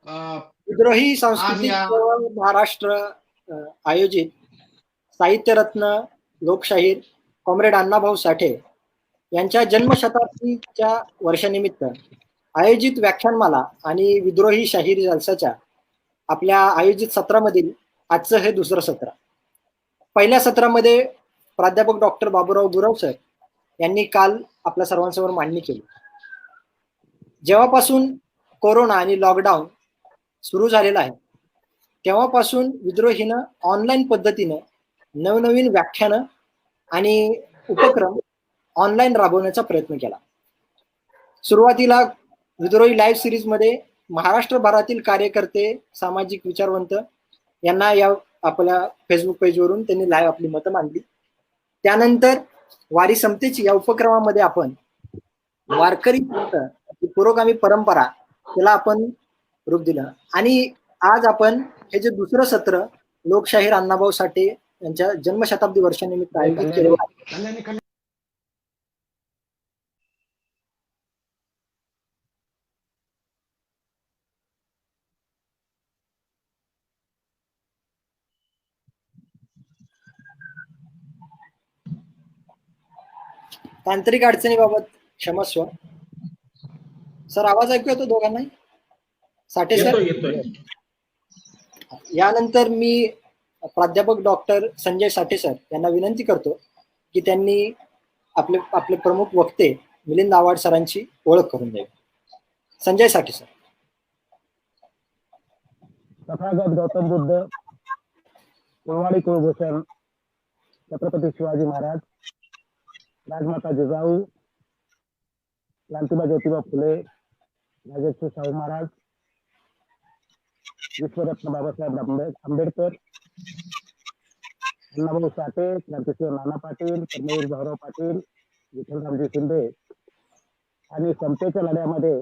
अ, विद्रोही आज सांस्कृतिक या चळवळ महाराष्ट्र आयोजित साहित्यरत्न लोकशाहीर कॉम्रेड अण्णाभाऊ साठे यांच्या जन्मशताब्दीच्या वर्षानिमित्त आयोजित व्याख्यानमाला आणि विद्रोही शाहीर जलसाच्या आपल्या आयोजित सत्रामधील आजचं हे दुसरं सत्र. पहिल्या सत्रामध्ये प्राध्यापक डॉक्टर बाबूराव गुरव सर यांनी काल आपल्या सर्वांसमोर मांडणी केली. जेव्हापासून कोरोना आणि लॉकडाऊन सुरू झालेला आहे तेव्हापासून विद्रोहीनं ऑनलाईन पद्धतीनं नवनवीन व्याख्यानं आणि उपक्रम ऑनलाईन राबवण्याचा प्रयत्न केला. सुरुवातीला विद्रोही लाईव्ह सिरीजमध्ये महाराष्ट्रभरातील कार्यकर्ते, सामाजिक विचारवंत यांना या आपल्या फेसबुक पेजवरून त्यांनी लाईव्ह आपली मतं मांडली. त्यानंतर वारी समतेची या उपक्रमामध्ये आपण वारकरी पुरोगामी परंपरा त्याला आपण रूप दिलं आणि आज आपण हे जे दुसरं सत्र लोकशाहीर अण्णाभाऊ साठे यांच्या जन्मशताब्दी वर्षानिमित्त आयोजित केलेलं आहे. तांत्रिक अडचणीबाबत क्षमस्व. सर आवाज ऐकू येतो दोघांना? साठे सर. यानंतर मी प्राध्यापक डॉक्टर संजय साठे सर यांना विनंती करतो की त्यांनी आपले आपले प्रमुख वक्ते मिलिंद आव्हाड सरांची ओळख करून द्यावी. संजय साठे सर. तथागत गौतम बुद्ध, कुळवाडी कुलभूषण, छत्रपती शिवाजी महाराज, राजमाता जिजाऊ, क्रांतिबा ज्योतिबा फुले, राजर्षी शाहू महाराज, विश्वरत्न बाबासाहेब आंबेडकर, अण्णाभाऊ साठे, क्रांतिसिंह नाना पाटील, कर्मवीर भाऊराव पाटील, विठ्ठलरामजी शिंदे आणि समतेच्या लढ्यामध्ये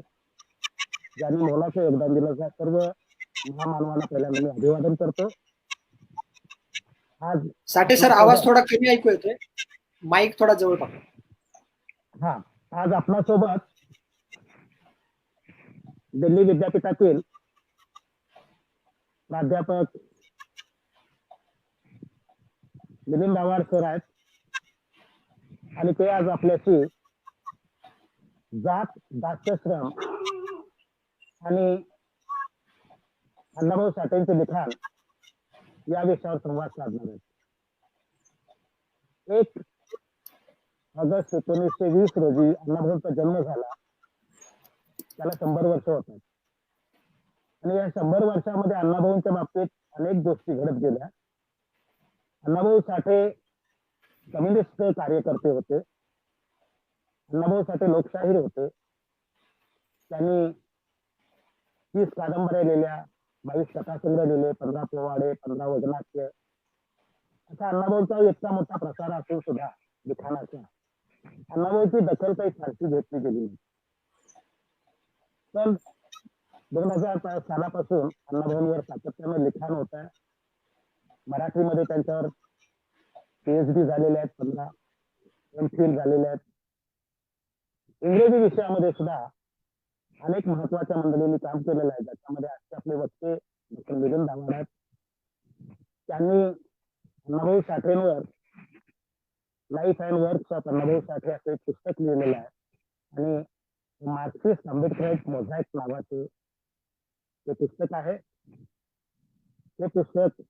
ज्यांनी मोलाचं योगदान दिलं त्या सर्व महामानवांना पहिल्यांदा मी अभिवादन करतो. आज साठे सर आवाज थोडा कमी ऐकू येतोय, माईक थोडा जवळ पकडा. हा, आज आपल्यासोबत दिल्ली विद्यापीठातील प्राध्यापक मिलिंद आव्हाड सर आहेत आणि ते आज आपल्याशी जात, दास्यश्रम आणि अण्णाभाऊ साठेंचे लिखाण या विषयावर संवाद साधणार आहेत. 1 ऑगस्ट 1920 रोजी अण्णाभाऊंचा जन्म झाला. त्याला 100 वर्ष होतात आणि या 100 वर्षामध्ये अण्णाभाऊंच्या बाबतीत अनेक गोष्टी घडत गेल्या. अण्णाभाऊ साठे कम्युनिस्ट कार्यकर्ते होते. अण्णाभाऊ साठे लोकशाहीर होते. त्यांनी 30 कादंबऱ्या लिहिल्या, 22 कथासंग्रह लिहिले, 15 पोवाडे, 15 वजनाट्य, असा अण्णाभाऊंचा इतका मोठा प्रसार असून सुद्धा लिखाणाचा अण्णाभाऊची दखल काही फारशी घेतली गेली नाही. पण 2000 सालापासून अण्णाभाऊंवर सातत्याने लिखाण होत आहे. मराठीमध्ये त्यांच्यावर PhD झालेले आहेत, 15 MPhil झालेले आहेत. इंग्रजी विषयामध्ये सुद्धा अनेक महत्वाच्या मंडळींनी काम केलेलं आहे, ज्याच्यामध्ये आजचे आपले वक्ते डॉक्टर मिलिंद आव्हाड आहेत. त्यांनी अण्णाभाऊ साठेंवर life and works of Annabhau Sathe असं एक पुस्तक लिहिलेलं आहे आणि मार्क्सिस्ट आंबेडकराइट मोझॅक नावाचे ते पुस्तक आहे. ते पुस्तक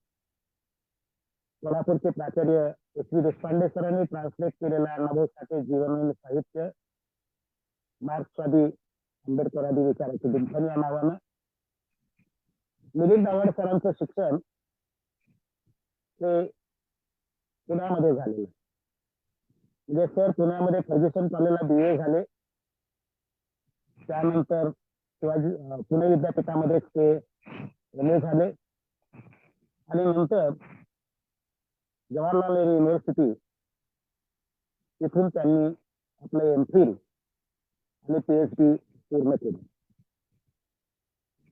कोल्हापूरचे प्राचार्य SV देशपांडे सरांनी ट्रान्सलेट केलेलं आहे. अण्णाभाऊ साठे जीवन आणि साहित्य, मार्क्सवादी आंबेडकरवादी विचाराची गुंफण या नावानं. मिलिंद आव्हाड सरांचं शिक्षण ते पुण्यामध्ये झालेलं. म्हणजे सर पुण्यामध्ये फर्ग्युसन कॉलेजला BA झाले. त्यानंतर शिवाजी पुणे विद्यापीठामध्ये ते MA झाले आणि नंतर जवाहरलाल नेहरू युनिव्हर्सिटी तिथून त्यांनी आपलं MPhil आणि PhD पूर्ण केले.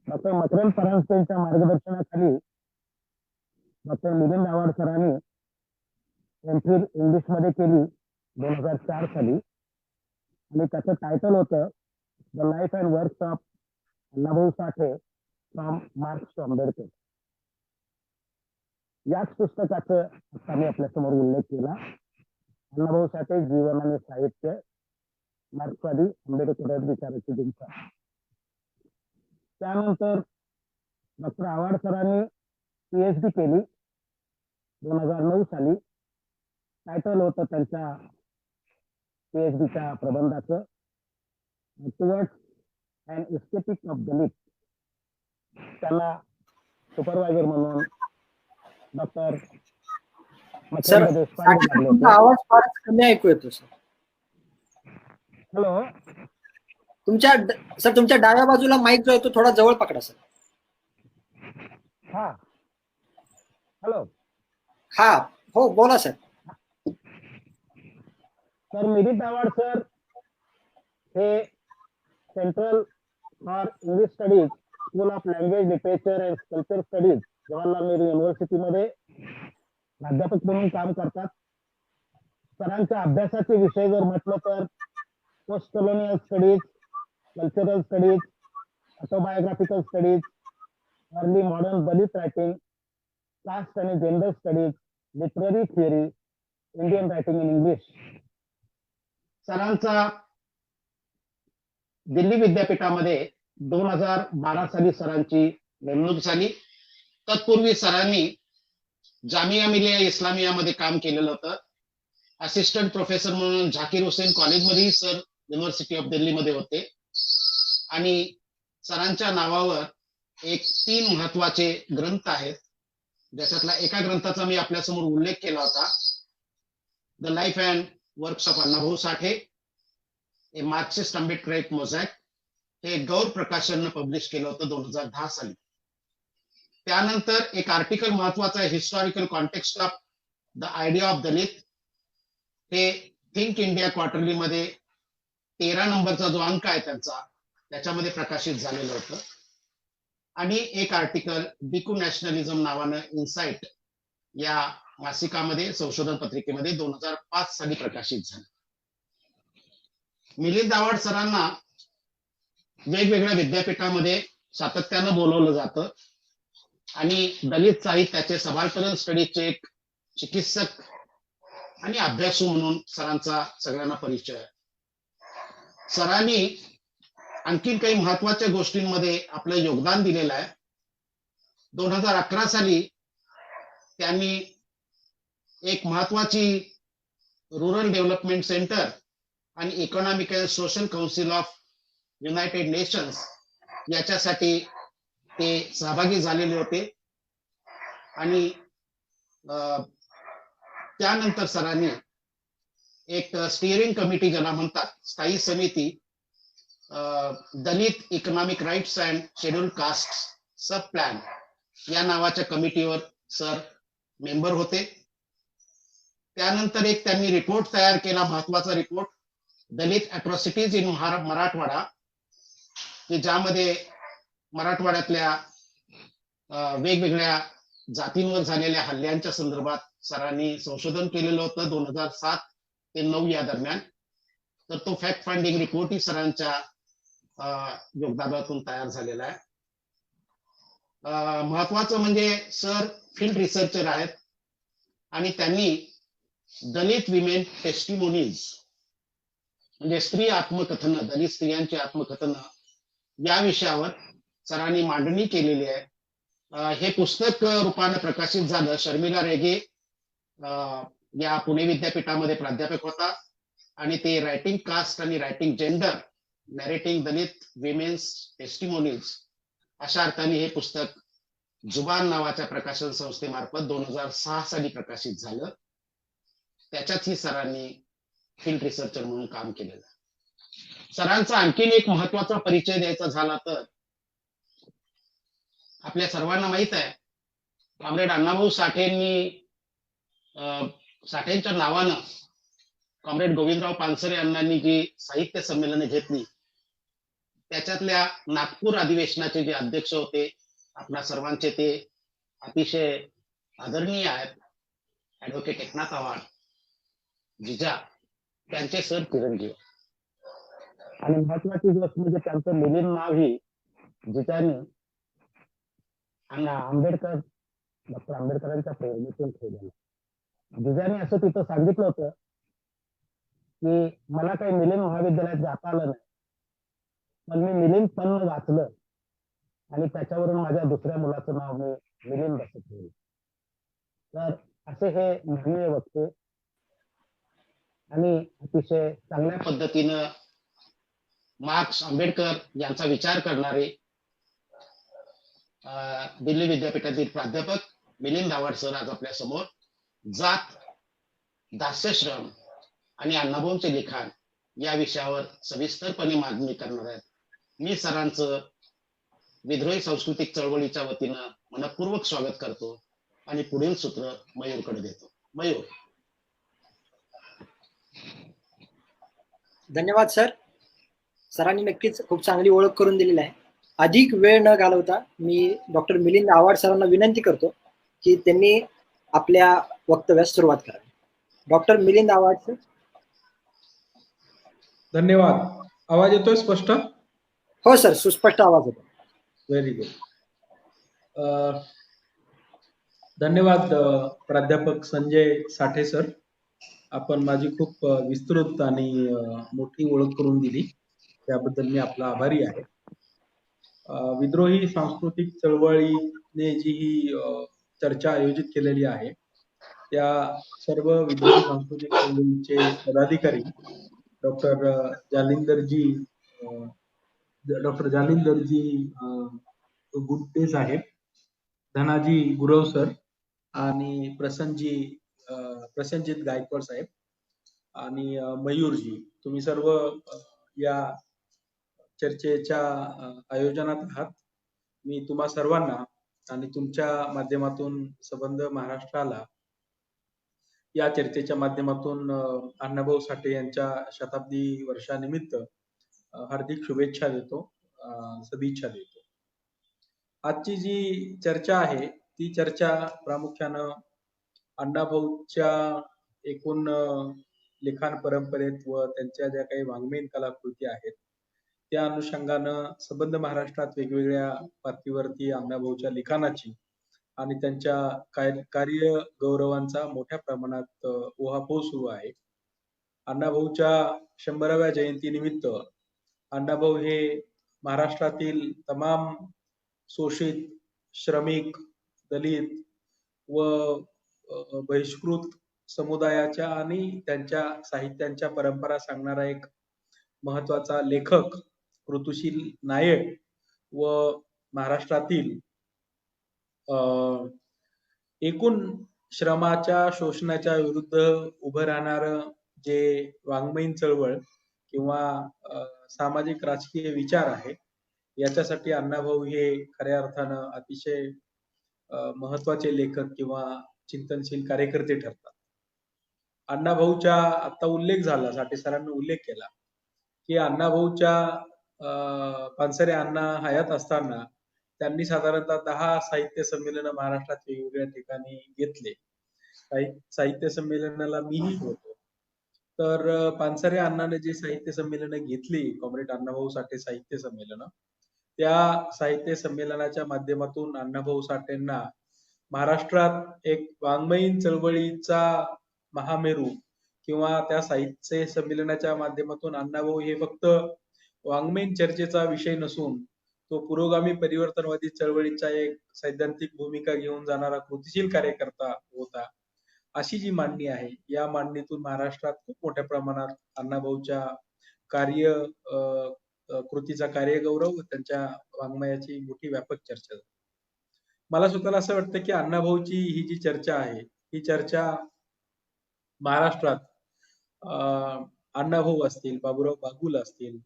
डॉक्टर मकरंद परांजपे यांच्या मार्गदर्शनाखाली डॉक्टर मिलिंद आव्हाड सरांनी MPhil इंग्लिशमध्ये केली 2004 साली आणि त्याचं टायटल होतं the life and works of Annabhau Sathe from Marx to Ambedkar याच पुस्तकाचं आता मी आपल्यासमोर उल्लेख केला. अण्णाभाऊ साठे जीवन आणि साहित्य, मार्क्सवादी आंबेडकर विचाराची दिशा. त्यानंतर डॉक्टर आव्हाड सरांनी पीएचडी केली 2009 साली. टायटल होतं त्यांच्या पीएचडीच्या प्रबंधाचं टुवर्ड्स अँड एस्थेटिक ऑफ दलित. त्याला सुपरवायझर म्हणून डॉक्टर सर मच्छिंद्र देशपांडे लागले होते. तुमचा आवाज फारच कमी ऐकू येतो सर. हॅलो, तुमच्या डाव्या बाजूला माईक जो आहे तो थोडा जवळ पकडा सर. हा, हॅलो, हा, हो बोला sir. Sir Milind Awhad sir हे centre for English studies, school of language literature and culture studies, Jawaharlal Nehru युनिव्हर्सिटीमध्ये प्राध्यापक म्हणून काम करतात. सरांच्या अभ्यासाचे विषय जर म्हटलं तर post colonial studies, cultural studies, autobiographical studies, early modern Dalit writing, caste आणि gender studies, literary theory, Indian writing in English. सरांचा दिल्ली विद्यापीठामध्ये 2012 साली सरांची नेमणूक झाली. तत्पूर्वी सरांनी जामिया मिलिया इस्लामियामध्ये काम केलेलं होतं. असिस्टंट प्रोफेसर म्हणून झाकीर हुसेन कॉलेजमध्येही सर युनिव्हर्सिटी ऑफ दिल्लीमध्ये होते. आणि सरांच्या नावावर 3 महत्वाचे ग्रंथ आहेत, ज्याच्यातला एका ग्रंथाचा मी आपल्यासमोर उल्लेख केला होता, the life and works of Annabhau Sathe, a Marxist Ambedkarite mosaic. हे गौर प्रकाशननं पब्लिश केलं होतं 2010 साली. त्यानंतर एक आर्टिकल महत्वाचा आहे, historical context of the idea of Dalit. हे थिंक इंडिया क्वार्टरली मध्ये 13 नंबरचा जो अंक आहे त्यांचा, त्याच्यामध्ये प्रकाशित झालेलं होतं. आणि एक आर्टिकल बिकू नॅशनलिझम नावानं इन्साइट या मासिकामध्ये, संशोधन पत्रिकेमध्ये 2005 साली प्रकाशित झालं. मिलिंद आव्हाड सरांना वेगवेगळ्या विद्यापीठामध्ये सातत्यानं बोलवलं जातं आणि दलित साहित्याचे सबाल्टर्न स्टडीजचे एक चिकित्सक आणि अभ्यासू म्हणून सरांचा सगळ्यांना परिचय आहे. सरांनी आणखीन काही महत्वाच्या गोष्टींमध्ये आपलं योगदान दिलेलं आहे. 2011 साली त्यांनी एक महत्वाची रुरल डेव्हलपमेंट सेंटर आणि economic and social council of United nations याच्यासाठी ते सहभागी झालेले होते. आणि त्यानंतर सरांनी एक स्टिअरिंग कमिटी ज्याला म्हणतात, स्थायी समिती, Dalit economic rights and schedule caste sub plan या नावाच्या कमिटीवर सर मेंबर होते. त्यानंतर एक त्यांनी रिपोर्ट तयार केला, महत्वाचा report, Dalit atrocities in Marathwada, की ज्यामध्ये मराठवाड्यातल्या वेगवेगळ्या जातींवर झालेल्या हल्ल्यांच्या संदर्भात सरांनी संशोधन केलेलं होतं 2007 ते 2009 या दरम्यान. तर तो फॅक्ट फाइंडिंग रिपोर्टही सरांच्या योगदानातून तयार झालेला आहे. महत्वाचं म्हणजे सर फील्ड रिसर्चर आहेत आणि त्यांनी दलित विमेन टेस्टिमोनीज म्हणजे स्त्री आत्मकथनं, दलित स्त्रियांची आत्मकथनं या विषयावर सरांनी मांडणी केलेली आहे. हे पुस्तक रूपाने प्रकाशित झालं. शर्मिला रेगे या पुणे विद्यापीठामध्ये प्राध्यापक होता आणि ते रायटिंग कास्ट आणि रायटिंग जेंडर, नॅरेटिंग दलित विमेन्स टेस्टिमोनीज अशा अर्थाने हे पुस्तक जुबान नावाच्या प्रकाशन संस्थेमार्फत 2006 साली प्रकाशित झालं. त्याच्यातही सरांनी फील्ड रिसर्चर म्हणून काम केलेलं. सरांचा आणखीन एक महत्वाचा परिचय द्यायचा झाला तर आपल्या सर्वांना माहित आहे, कॉम्रेड अण्णाभाऊ साठेंनी साठेंच्या नावानं कॉम्रेड गोविंदराव पानसरे अण्णांनी जी साहित्य संमेलने घेतली, त्याच्यातल्या नागपूर अधिवेशनाचे जे अध्यक्ष होते आपल्या सर्वांचे ते अतिशय आदरणीय आहेत, ऍडव्होकेट एकनाथ आव्हाड जिजा, त्यांचे सर चिरंजीव. आणि महत्वाची गोष्ट म्हणजे त्यांचं मिलिंद नाव ही जिजाने अण्णा आंबेडकर डॉक्टर आंबेडकरांच्या प्रेरणेतून ठेवलेलं. जिजाने असं तिथं सांगितलं होतं की मला काही मिलिंद महाविद्यालयात जाता आलं नाही, पण मी मिलिंद पण वाचलं आणि त्याच्यावरून माझ्या दुसऱ्या मुलाचं नाव मी मिलिंद असं ठेवलं. तर असे हे माननीय वक्ते आणि अतिशय चांगल्या पद्धतीनं मार्क्स आंबेडकर यांचा विचार करणारे दिल्ली विद्यापीठातील प्राध्यापक मिलिंद आव्हाड सर आज आपल्या समोर जात, दास्यश्रम आणि अण्णाभाऊंचे लिखाण या विषयावर सविस्तरपणे मांडणी करणार आहेत. मी सरांचं विद्रोही सांस्कृतिक चळवळीच्या वतीनं मनपूर्वक स्वागत करतो आणि पुढील सूत्र मयूरकडे देतो. मयूर. धन्यवाद सर. सरांनी नक्कीच खूप चांगली ओळख करून दिलेली आहे. अधिक वेळ न घालवता मी डॉक्टर मिलिंद आव्हाड सरांना विनंती करतो की त्यांनी आपल्या वक्तव्यास सुरुवात करावी. Doctor Milind Awhad sir. धन्यवाद. आवाज येतोय स्पष्ट? हो सर, सुस्पष्ट आवाज येतो. Very good. धन्यवाद प्राध्यापक संजय साठे सर. आपण माझी खूप विस्तृत आणि मोठी ओळख करून दिली, त्याबद्दल मी आपला आभारी आहे. विद्रोही सांस्कृतिक चळवळीने जी ही चर्चा आयोजित केलेली आहे, त्या सर्व विद्रोही सांस्कृतिक चळवळीचे पदाधिकारी डॉक्टर जालिंदरजी गुट्टे साहेब, धनाजी गुरव सर आणि प्रसन्नजित गायकवाड साहेब आणि मयूरजी, तुम्ही सर्व या चर्चेच्या आयोजनात आहात. मी तुम्हा सर्वांना आणि तुमच्या माध्यमातून संबंध महाराष्ट्राला या चर्चेच्या माध्यमातून अण्णाभाऊ साठे यांच्या शताब्दी वर्षानिमित्त हार्दिक शुभेच्छा देतो, सदिच्छा देतो. आजची जी चर्चा आहे ती चर्चा प्रामुख्यानं अण्णाभाऊच्या एकूण लिखाण परंपरेत व त्यांच्या ज्या काही वाङ्मयीन कलाकृती आहेत त्या अनुषंगानं संबंध महाराष्ट्रात वेगवेगळ्या पातळीवरती अण्णाभाऊच्या लिखाणाची आणि त्यांच्या कार्य गौरवांचा मोठ्या प्रमाणात उहापोह सुरू आहे. अण्णाभाऊच्या 100व्या जयंतीनिमित्त अण्णाभाऊ हे महाराष्ट्रातील तमाम शोषित, श्रमिक, दलित व बहिष्कृत समुदायाच्या आणि त्यांच्या साहित्यांच्या परंपरा सांगणारा एक महत्वाचा लेखक, कृतिशील नायक व महाराष्ट्रातील एकूण श्रमाच्या शोषणाच्या विरुद्ध उभं राहणार जे वाङ्मयीन चळवळ किंवा सामाजिक राजकीय विचार आहे, याच्यासाठी अण्णाभाऊ हे खऱ्या अर्थानं अतिशय महत्वाचे लेखक किंवा चिंतनशील कार्यकर्ते ठरतात. अण्णाभाऊच्या आता उल्लेख झाला, साठे सरांनी उल्लेख केला की अण्णाभाऊच्या पानसरे अण्णा हयात असताना त्यांनी साधारणतः 10 साहित्य संमेलन महाराष्ट्रात वेगवेगळ्या ठिकाणी घेतले. साहित्य संमेलनाला मीही होतो. तर पानसरे अण्णाने जे साहित्य संमेलन घेतली, कॉम्रेड अण्णाभाऊ साठे साहित्य संमेलन, त्या साहित्य संमेलनाच्या माध्यमातून अण्णाभाऊ साठेंना महाराष्ट्रात एक वाङ्मयीन चळवळीचा महामेरू किंवा त्या साहित्य संमेलनाच्या माध्यमातून अण्णाभाऊ हे फक्त वाङ्मयीन चर्चेचा विषय नसून तो पुरोगामी परिवर्तनवादी चळवळीचा एक सैद्धांतिक भूमिका घेऊन जाणारा कृतिशील कार्यकर्ता होता, अशी जी मांडणी आहे, या मांडणीतून महाराष्ट्रात खूप मोठ्या प्रमाणात अण्णाभाऊच्या कार्य कृतीचा कार्यगौरव, त्यांच्या वाङ्मयाची मोठी व्यापक चर्चा झाली. मला स्वतःला असं वाटतं की अण्णाभाऊची ही जी चर्चा आहे, ही चर्चा महाराष्ट्रात अण्णाभाऊ असतील, बाबूराव बागुल असतील,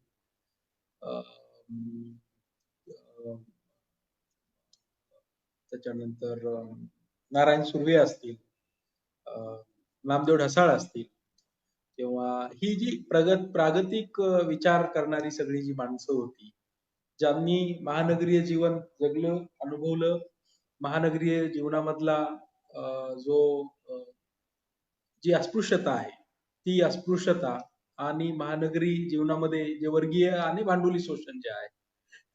त्याच्यानंतर नारायण सुर्वे असतील, नामदेव ढसाळ असतील, किंवा ही जी प्रागतिक विचार करणारी सगळी जी माणसं होती, ज्यांनी महानगरीय जीवन जगलं, अनुभवलं, महानगरीय जीवनामधला जी अस्पृश्यता आहे, ती अस्पृश्यता आणि महानगरी जीवनामध्ये जे वर्गीय आणि भांडवली शोषण जे आहे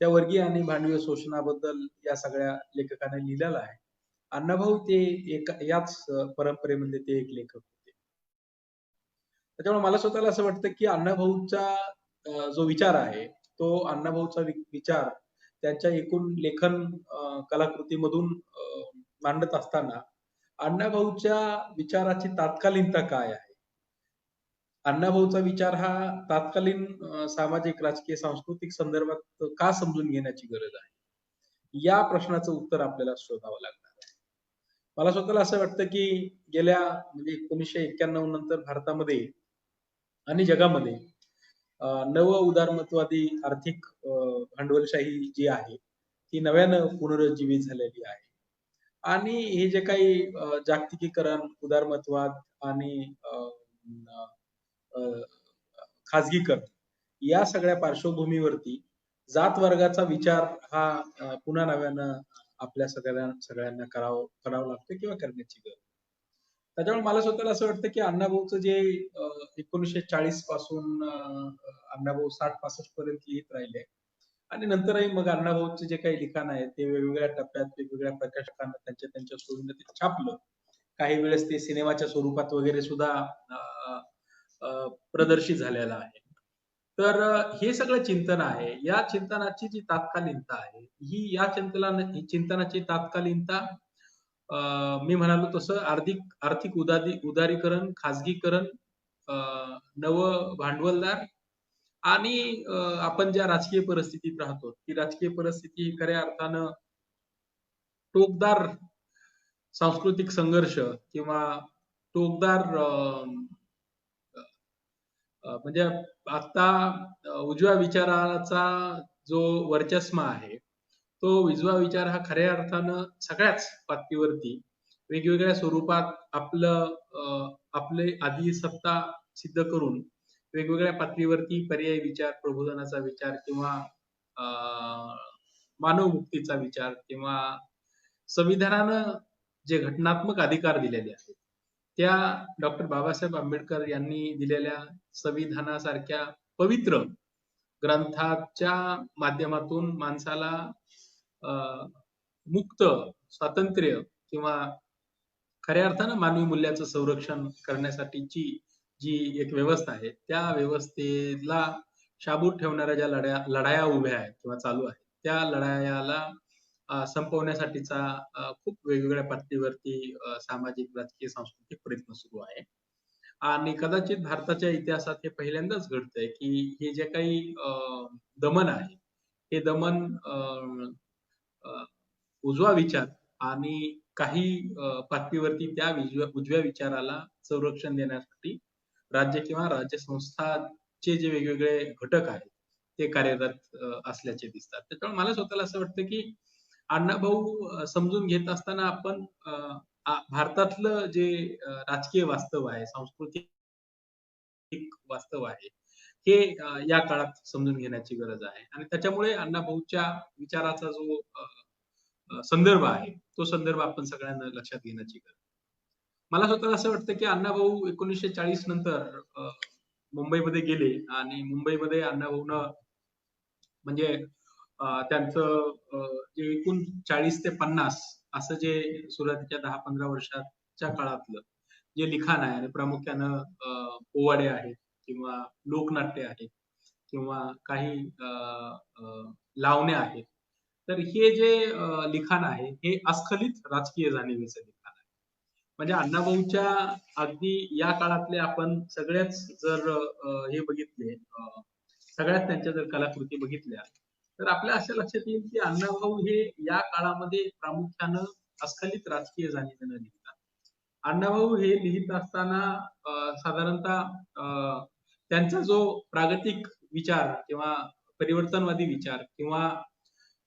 त्या वर्गीय आणि भांडवीय शोषणाबद्दल या सगळ्या लेखकांनी लिहिलेलं आहे. अण्णाभाऊ ते याच परंपरेमध्ये ते एक लेखक होते. त्याच्यामुळे मला स्वतःला असं वाटतं की अण्णाभाऊचा जो विचार आहे तो अण्णाभाऊचा विचार त्यांच्या एकूण लेखन कलाकृतीमधून मांडत असताना अण्णाभाऊच्या विचाराची तात्कालीनता काय आहे? अण्णाभाऊचा विचार हा तात्कालीन सामाजिक, राजकीय, सांस्कृतिक संदर्भात का समजून घेण्याची गरज आहे? या प्रश्नाचं उत्तर आपल्याला शोधावं लागणार आहे. मला स्वतःला असं वाटतं की गेल्या म्हणजे 1991 नंतर भारतामध्ये आणि जगामध्ये नव उदारमतवादी आर्थिक भांडवलशाही जी आहे ती नव्यानं पुनरुज्जीवित झालेली आहे. आणि हे जे काही जागतिकीकरण, उदारमतवाद आणि खाजगीकरण या सगळ्या पार्श्वभूमीवरती जात वर्गाचा विचार हा पुन्हा नव्यानं आपल्या सगळ्यांना करावं लागतं किंवा करण्याची गरज. त्याच्यामुळे मला स्वतःला असं वाटतं की अण्णाभाऊचं जे 1940 पासून अण्णाभाऊ 60-65 पर्यंत लिहित राहिले आणि नंतरही मग अण्णाभाऊचे जे काही लिखाण आहे ते वेगवेगळ्या टप्प्यात वेगवेगळ्या प्रकाशकांना त्यांच्या स्वरूपात ते छापलं. काही वेळेस ते सिनेमाच्या स्वरूपात वगैरे सुद्धा प्रदर्शित झालेलं आहे. तर हे सगळं चिंतन आहे. या चिंतनाची जी तात्कालीनता आहे ही या चिंतनाची तात्कालीनता मी म्हणालो तसं आर्थिक उदारीकरण, खाजगीकरण, नव भांडवलदार आणि आपण ज्या राजकीय परिस्थितीत राहतो ती राजकीय परिस्थिती खऱ्या अर्थानं टोकदार सांस्कृतिक संघर्ष किंवा टोकदार म्हणजे आता उजव्या विचाराचा जो वर्चस्व आहे तो उजवा विचार हा खऱ्या अर्थानं सगळ्याच पातळीवरती वेगवेगळ्या स्वरूपात आपले आधी सत्ता सिद्ध करून वेगवेगळ्या पातळीवरती पर्यायी विचार, प्रबोधनाचा विचार किंवा मानवमुक्तीचा विचार किंवा संविधानानं जे घटनात्मक अधिकार दिलेले आहेत त्या डॉक्टर बाबासाहेब आंबेडकर यांनी दिलेल्या संविधानासारख्या पवित्र ग्रंथाच्या माध्यमातून माणसाला मुक्त स्वातंत्र्य किंवा खऱ्या अर्थानं मानवी मूल्याचं संरक्षण करण्यासाठीची जी एक व्यवस्था आहे त्या व्यवस्थेला शाबूत ठेवणाऱ्या ज्या लढाया उभ्या आहेत किंवा चालू आहेत त्या लढायाला संपवण्यासाठीचा खूप वेगवेगळ्या पातळीवरती सामाजिक, राजकीय, सांस्कृतिक प्रयत्न सुरू आहे. आणि कदाचित भारताच्या इतिहासात हे पहिल्यांदाच घडतंय की हे जे काही दमन आहे हे दमन उजवा विचार आणि काही पातळीवरती त्या उजव्या विचाराला संरक्षण देण्यासाठी राज्य किंवा राज्य संस्थांचे जे वेगवेगळे घटक आहेत ते कार्यरत असल्याचे दिसतात. त्याच्यामुळे मला स्वतःला असं वाटतं की अण्णाभाऊ समजून घेत असताना आपण भारतातलं जे राजकीय वास्तव आहे, सांस्कृतिक वास्तव आहे हे या काळात समजून घेण्याची गरज आहे आणि त्याच्यामुळे अण्णाभाऊच्या विचाराचा जो संदर्भ आहे तो संदर्भ आपण सगळ्यांना लक्षात घेण्याची गरज. मला स्वतःला असं वाटतं की अण्णाभाऊ 1940 नंतर मुंबईमध्ये गेले आणि मुंबईमध्ये अण्णाभाऊनं म्हणजे त्यांचं जे एकूण 40 ते 50 असं जे सुरुवातीच्या 10-15 वर्षाच्या काळातलं जे लिखाण आहे आणि प्रामुख्यानं पोवाडे आहेत किंवा लोकनाट्य आहेत किंवा काही लावण्या आहेत तर हे जे लिखाण आहे हे अस्खलित राजकीय जाणीवेचं लिखाण आहे. म्हणजे अण्णाभाऊच्या अगदी या काळातले आपण सगळ्याच जर हे बघितले सगळ्याच त्यांच्या जर कलाकृती बघितल्या तर आपल्या असं लक्षात येईल की अण्णाभाऊ हे या काळामध्ये प्रामुख्यानं अस्खलित राजकीय जाणीवेनं लिहितात. अण्णाभाऊ हे लिहित असताना साधारणतः त्यांचा जो प्रागतिक विचार किंवा परिवर्तनवादी विचार किंवा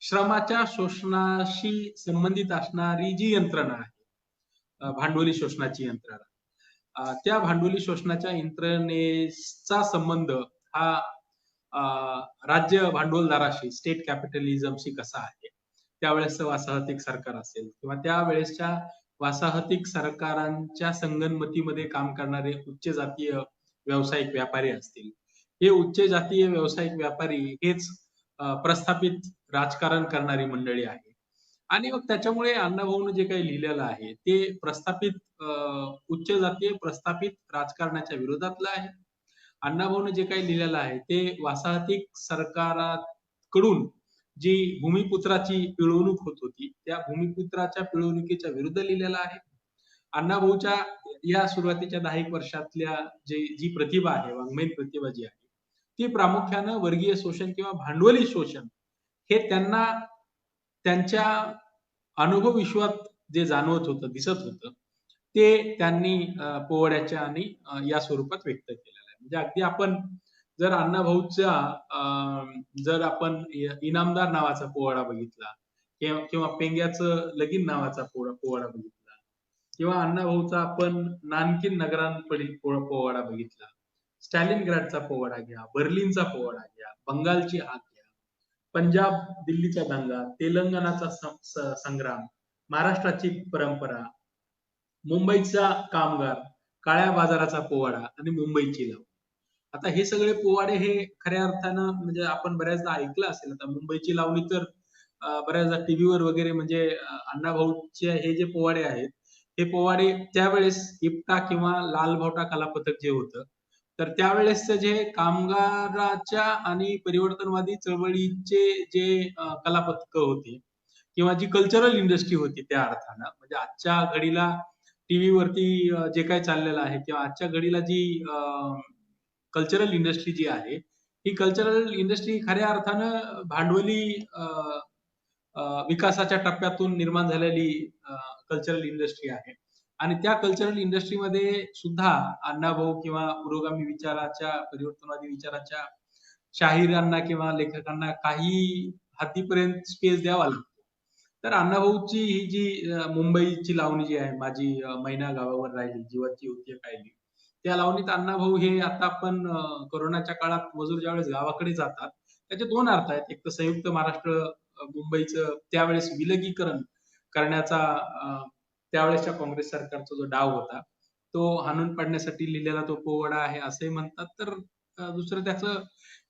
श्रमाच्या शोषणाशी संबंधित असणारी जी यंत्रणा आहे भांडवली शोषणाची यंत्रणा त्या भांडवली शोषणाच्या यंत्रणेचा संबंध हा राज्य भांडवलदाराशी स्टेट कॅपिटलिझमशी कसा आहे त्यावेळेसचं वासाहतिक सरकार असेल किंवा त्यावेळेसच्या वासाहतिक सरकारांच्या संगनमतीमध्ये काम करणारे उच्च जातीय व्यावसायिक व्यापारी असतील हे उच्च जातीय व्यावसायिक व्यापारी हेच प्रस्थापित राजकारण करणारी मंडळी आहे. आणि मग त्याच्यामुळे अण्णाभाऊनं जे काही लिहिलेलं आहे ते प्रस्थापित उच्च जातीय प्रस्थापित राजकारणाच्या विरोधातलं आहे. अण्णाभाऊनं जे काही लिहिलेलं आहे ते वसाहतीक सरकाराकडून जी भूमिपुत्राची पिळवणूक होत होती त्या भूमिपुत्राच्या पिळवणुकीच्या विरुद्ध लिहिलेलं आहे. अण्णाभाऊच्या या सुरुवातीच्या 10 एक वर्षातल्या जी प्रतिभा आहे, वाङ्मयीन प्रतिभा जी आहे, ती प्रामुख्यानं वर्गीय शोषण किंवा भांडवली शोषण हे त्यांना त्यांच्या अनुभव विश्वात जे जाणवत होतं, दिसत होतं, ते त्यांनी पोवाड्याच्या आणि या स्वरूपात व्यक्त केलेलं आहे. म्हणजे अगदी आपण जर अण्णाभाऊचा जर आपण इनामदार नावाचा पोवाडा बघितला किंवा पेंग्याचं लगीन नावाचा पोवाडा बघितला किंवा अण्णाभाऊचा आपण नानकीन नगरांपडील पोवाडा बघितला, स्टॅलिनग्राडचा पोवाडा घ्या, बर्लिनचा पोवाडा घ्या, बंगालची हाक घ्या, पंजाब दिल्लीचा दंगा, तेलंगणाचा संग्राम, महाराष्ट्राची परंपरा, मुंबईचा कामगार, काळ्या बाजाराचा पोवाडा आणि मुंबईची लावणी. आता हे सगळे पोवाडे हे खऱ्या अर्थानं म्हणजे आपण बऱ्याचदा ऐकलं असेल. आता मुंबईची लावणी तर बऱ्याचदा टीव्हीवर वगैरे म्हणजे अण्णाभाऊचे हे जे पोवाडे आहेत हे पोवाडे त्यावेळेस इप्टा किंवा लालभावटा कलापथक जे होतं तर त्यावेळेसचं जे कामगाराच्या आणि परिवर्तनवादी चळवळीचे जे कलापथक होते किंवा जी कल्चरल इंडस्ट्री होती त्या अर्थानं म्हणजे आजच्या घडीला टीव्हीवरती जे काही चाललेलं आहे किंवा आजच्या घडीला जी कल्चरल इंडस्ट्री जी आहे ही कल्चरल इंडस्ट्री खऱ्या अर्थानं भांडवली विकासाच्या टप्प्यातून निर्माण झालेली कल्चरल इंडस्ट्री आहे आणि त्या कल्चरल इंडस्ट्रीमध्ये सुद्धा अण्णाभाऊ किंवा पुरोगामी विचाराच्या परिवर्तनवादी विचाराच्या शाहिरांना किंवा लेखकांना काही हद्दीपर्यंत स्पेस द्यावा लागतो. तर अण्णाभाऊची ही जी मुंबईची लावणी जी आहे, माझी मैना गावावर राहिली जीवाची होती कायली, त्या लावणीत अण्णाभाऊ हे आता आपण कोरोनाच्या काळात मजूर ज्यावेळेस गावाकडे जातात त्याचे दोन अर्थ आहेत. एक तर संयुक्त महाराष्ट्र मुंबईचं त्यावेळेस विलगीकरण करण्याचा त्यावेळेसच्या काँग्रेस सरकारचा जो डाव होता तो हाणून पाडण्यासाठी लिहिलेला तो पोवाडा आहे असंही म्हणतात. तर दुसरं त्याचं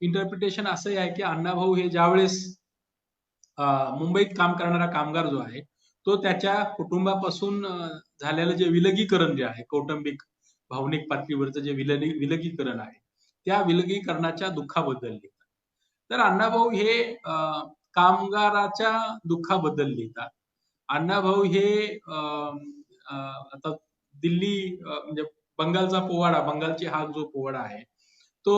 इंटरप्रिटेशन असंही आहे की अण्णाभाऊ हे ज्यावेळेस मुंबईत काम करणारा कामगार जो आहे तो त्याच्या कुटुंबापासून झालेलं जे विलगीकरण जे आहे कौटुंबिक भावनिक पातळीवरचं जे विलगीकरण आहे त्या विलगीकरणाच्या दुःखाबद्दल लिहितात. तर अण्णाभाऊ हे कामगाराच्या दुःखाबद्दल लिहितात. अण्णाभाऊ हे आता दिल्ली म्हणजे बंगालचा पोवाडा, बंगालची हाक जो पोवाडा आहे तो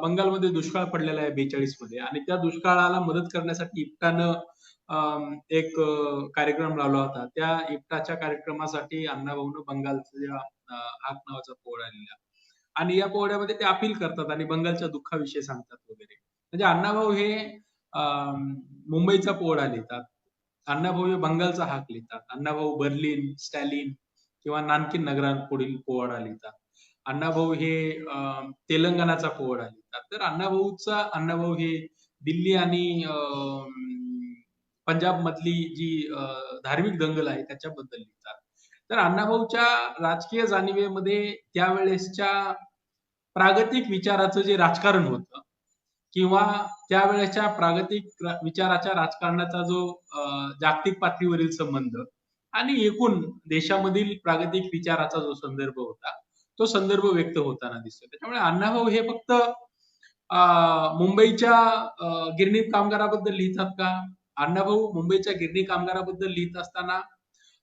बंगालमध्ये दुष्काळ पडलेला आहे 42 मध्ये आणि त्या दुष्काळाला मदत करण्यासाठी इप्टानं एक कार्यक्रम लावला होता. त्या इप्टाच्या कार्यक्रमासाठी अण्णाभाऊनं बंगालच्या हाक नावाचा पोवाडा लिहिला आणि या पोवाड्यामध्ये ते अपील करतात आणि बंगालच्या दुःखाविषयी सांगतात वगैरे. म्हणजे अण्णाभाऊ हे मुंबईचा पोवाडा लिहितात, अण्णाभाऊ हे बंगालचा हाक लिहितात, अण्णाभाऊ बर्लिन, स्टॅलिन किंवा नानकीन नगरांपुढील पोवाडा लिहितात, अण्णाभाऊ हे तेलंगणाचा पोवाडा लिहितात. तर अण्णाभाऊ हे दिल्ली आणि पंजाब मधली जी धार्मिक दंगल आहे त्याच्याबद्दल लिहितात. तर अण्णाभाऊच्या राजकीय जाणिवेमध्ये त्यावेळेसच्या प्रागतिक विचाराचं जे राजकारण होतं किंवा त्यावेळेच्या प्रागतिक विचाराच्या राजकारणाचा जो जागतिक पातळीवरील संबंध आणि एकूण देशामधील प्रागतिक विचाराचा जो संदर्भ होता तो संदर्भ व्यक्त होताना दिसतो. त्याच्यामुळे अण्णाभाऊ हे फक्त मुंबईच्या गिरणी कामगाराबद्दल लिहितात का? अण्णाभाऊ मुंबईच्या गिरणी कामगाराबद्दल लिहित असताना,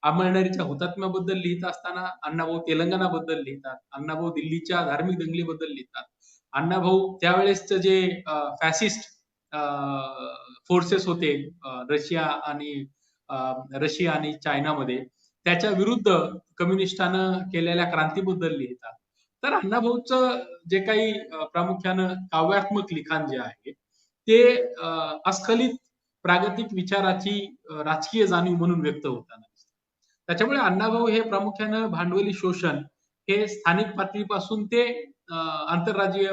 अमळनेरीच्या हुतात्म्याबद्दल लिहित असताना अण्णाभाऊ तेलंगणाबद्दल लिहितात, अण्णाभाऊ दिल्लीच्या धार्मिक दंगलीबद्दल लिहितात, अण्णाभाऊ त्यावेळेसचं जे फॅसिस्ट फोर्सेस होते रशिया आणि चायनामध्ये त्याच्या विरुद्ध कम्युनिस्टानं केलेल्या क्रांतीबद्दल लिहितात. तर अण्णाभाऊचं जे काही प्रामुख्यानं काव्यात्मक लिखाण जे आहे ते अस्खलित प्रागतिक विचाराची राजकीय जाणीव म्हणून व्यक्त होताना दिसतं. त्याच्यामुळे अण्णाभाऊ हे प्रामुख्यानं भांडवली शोषण हे स्थानिक पातळीपासून ते आंतरराज्यीय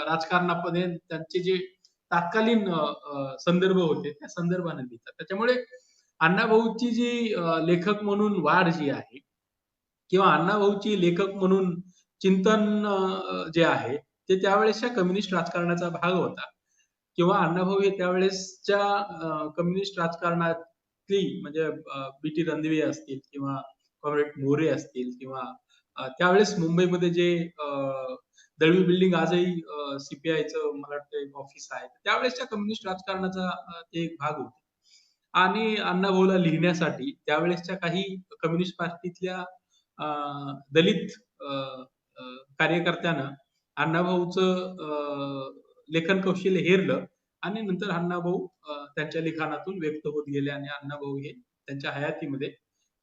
राजकारणामध्ये त्यांचे जे तत्कालीन संदर्भ होते त्या संदर्भाने लिहितात. त्याच्यामुळे अण्णाभाऊची जी लेखक म्हणून वाढ जी आहे किंवा अण्णाभाऊची लेखक म्हणून चिंतन जे आहे ते त्यावेळेसच्या कम्युनिस्ट राजकारणाचा भाग होता किंवा अण्णाभाऊ हे त्यावेळेसच्या कम्युनिस्ट राजकारणातली म्हणजे बी.टी. रणदिवे असतील किंवा कॉम्रेड मोरे असतील किंवा त्यावेळेस मुंबईमध्ये जे दळवी बिल्डिंग आजही सीपीआयचं मला वाटतं एक ऑफिस आहे. त्यावेळेसच्या कम्युनिस्ट राजकारणाचा ते एक भाग होते. आणि अण्णाभाऊला लिहिण्यासाठी त्यावेळेसच्या काही कम्युनिस्ट पार्टीतल्या दलित अ, अ, कार्यकर्त्यानं अण्णाभाऊचं लेखन कौशल्य हेरलं आणि नंतर अण्णाभाऊ त्यांच्या लिखाणातून व्यक्त होत गेले आणि अण्णाभाऊ हे त्यांच्या हयातीमध्ये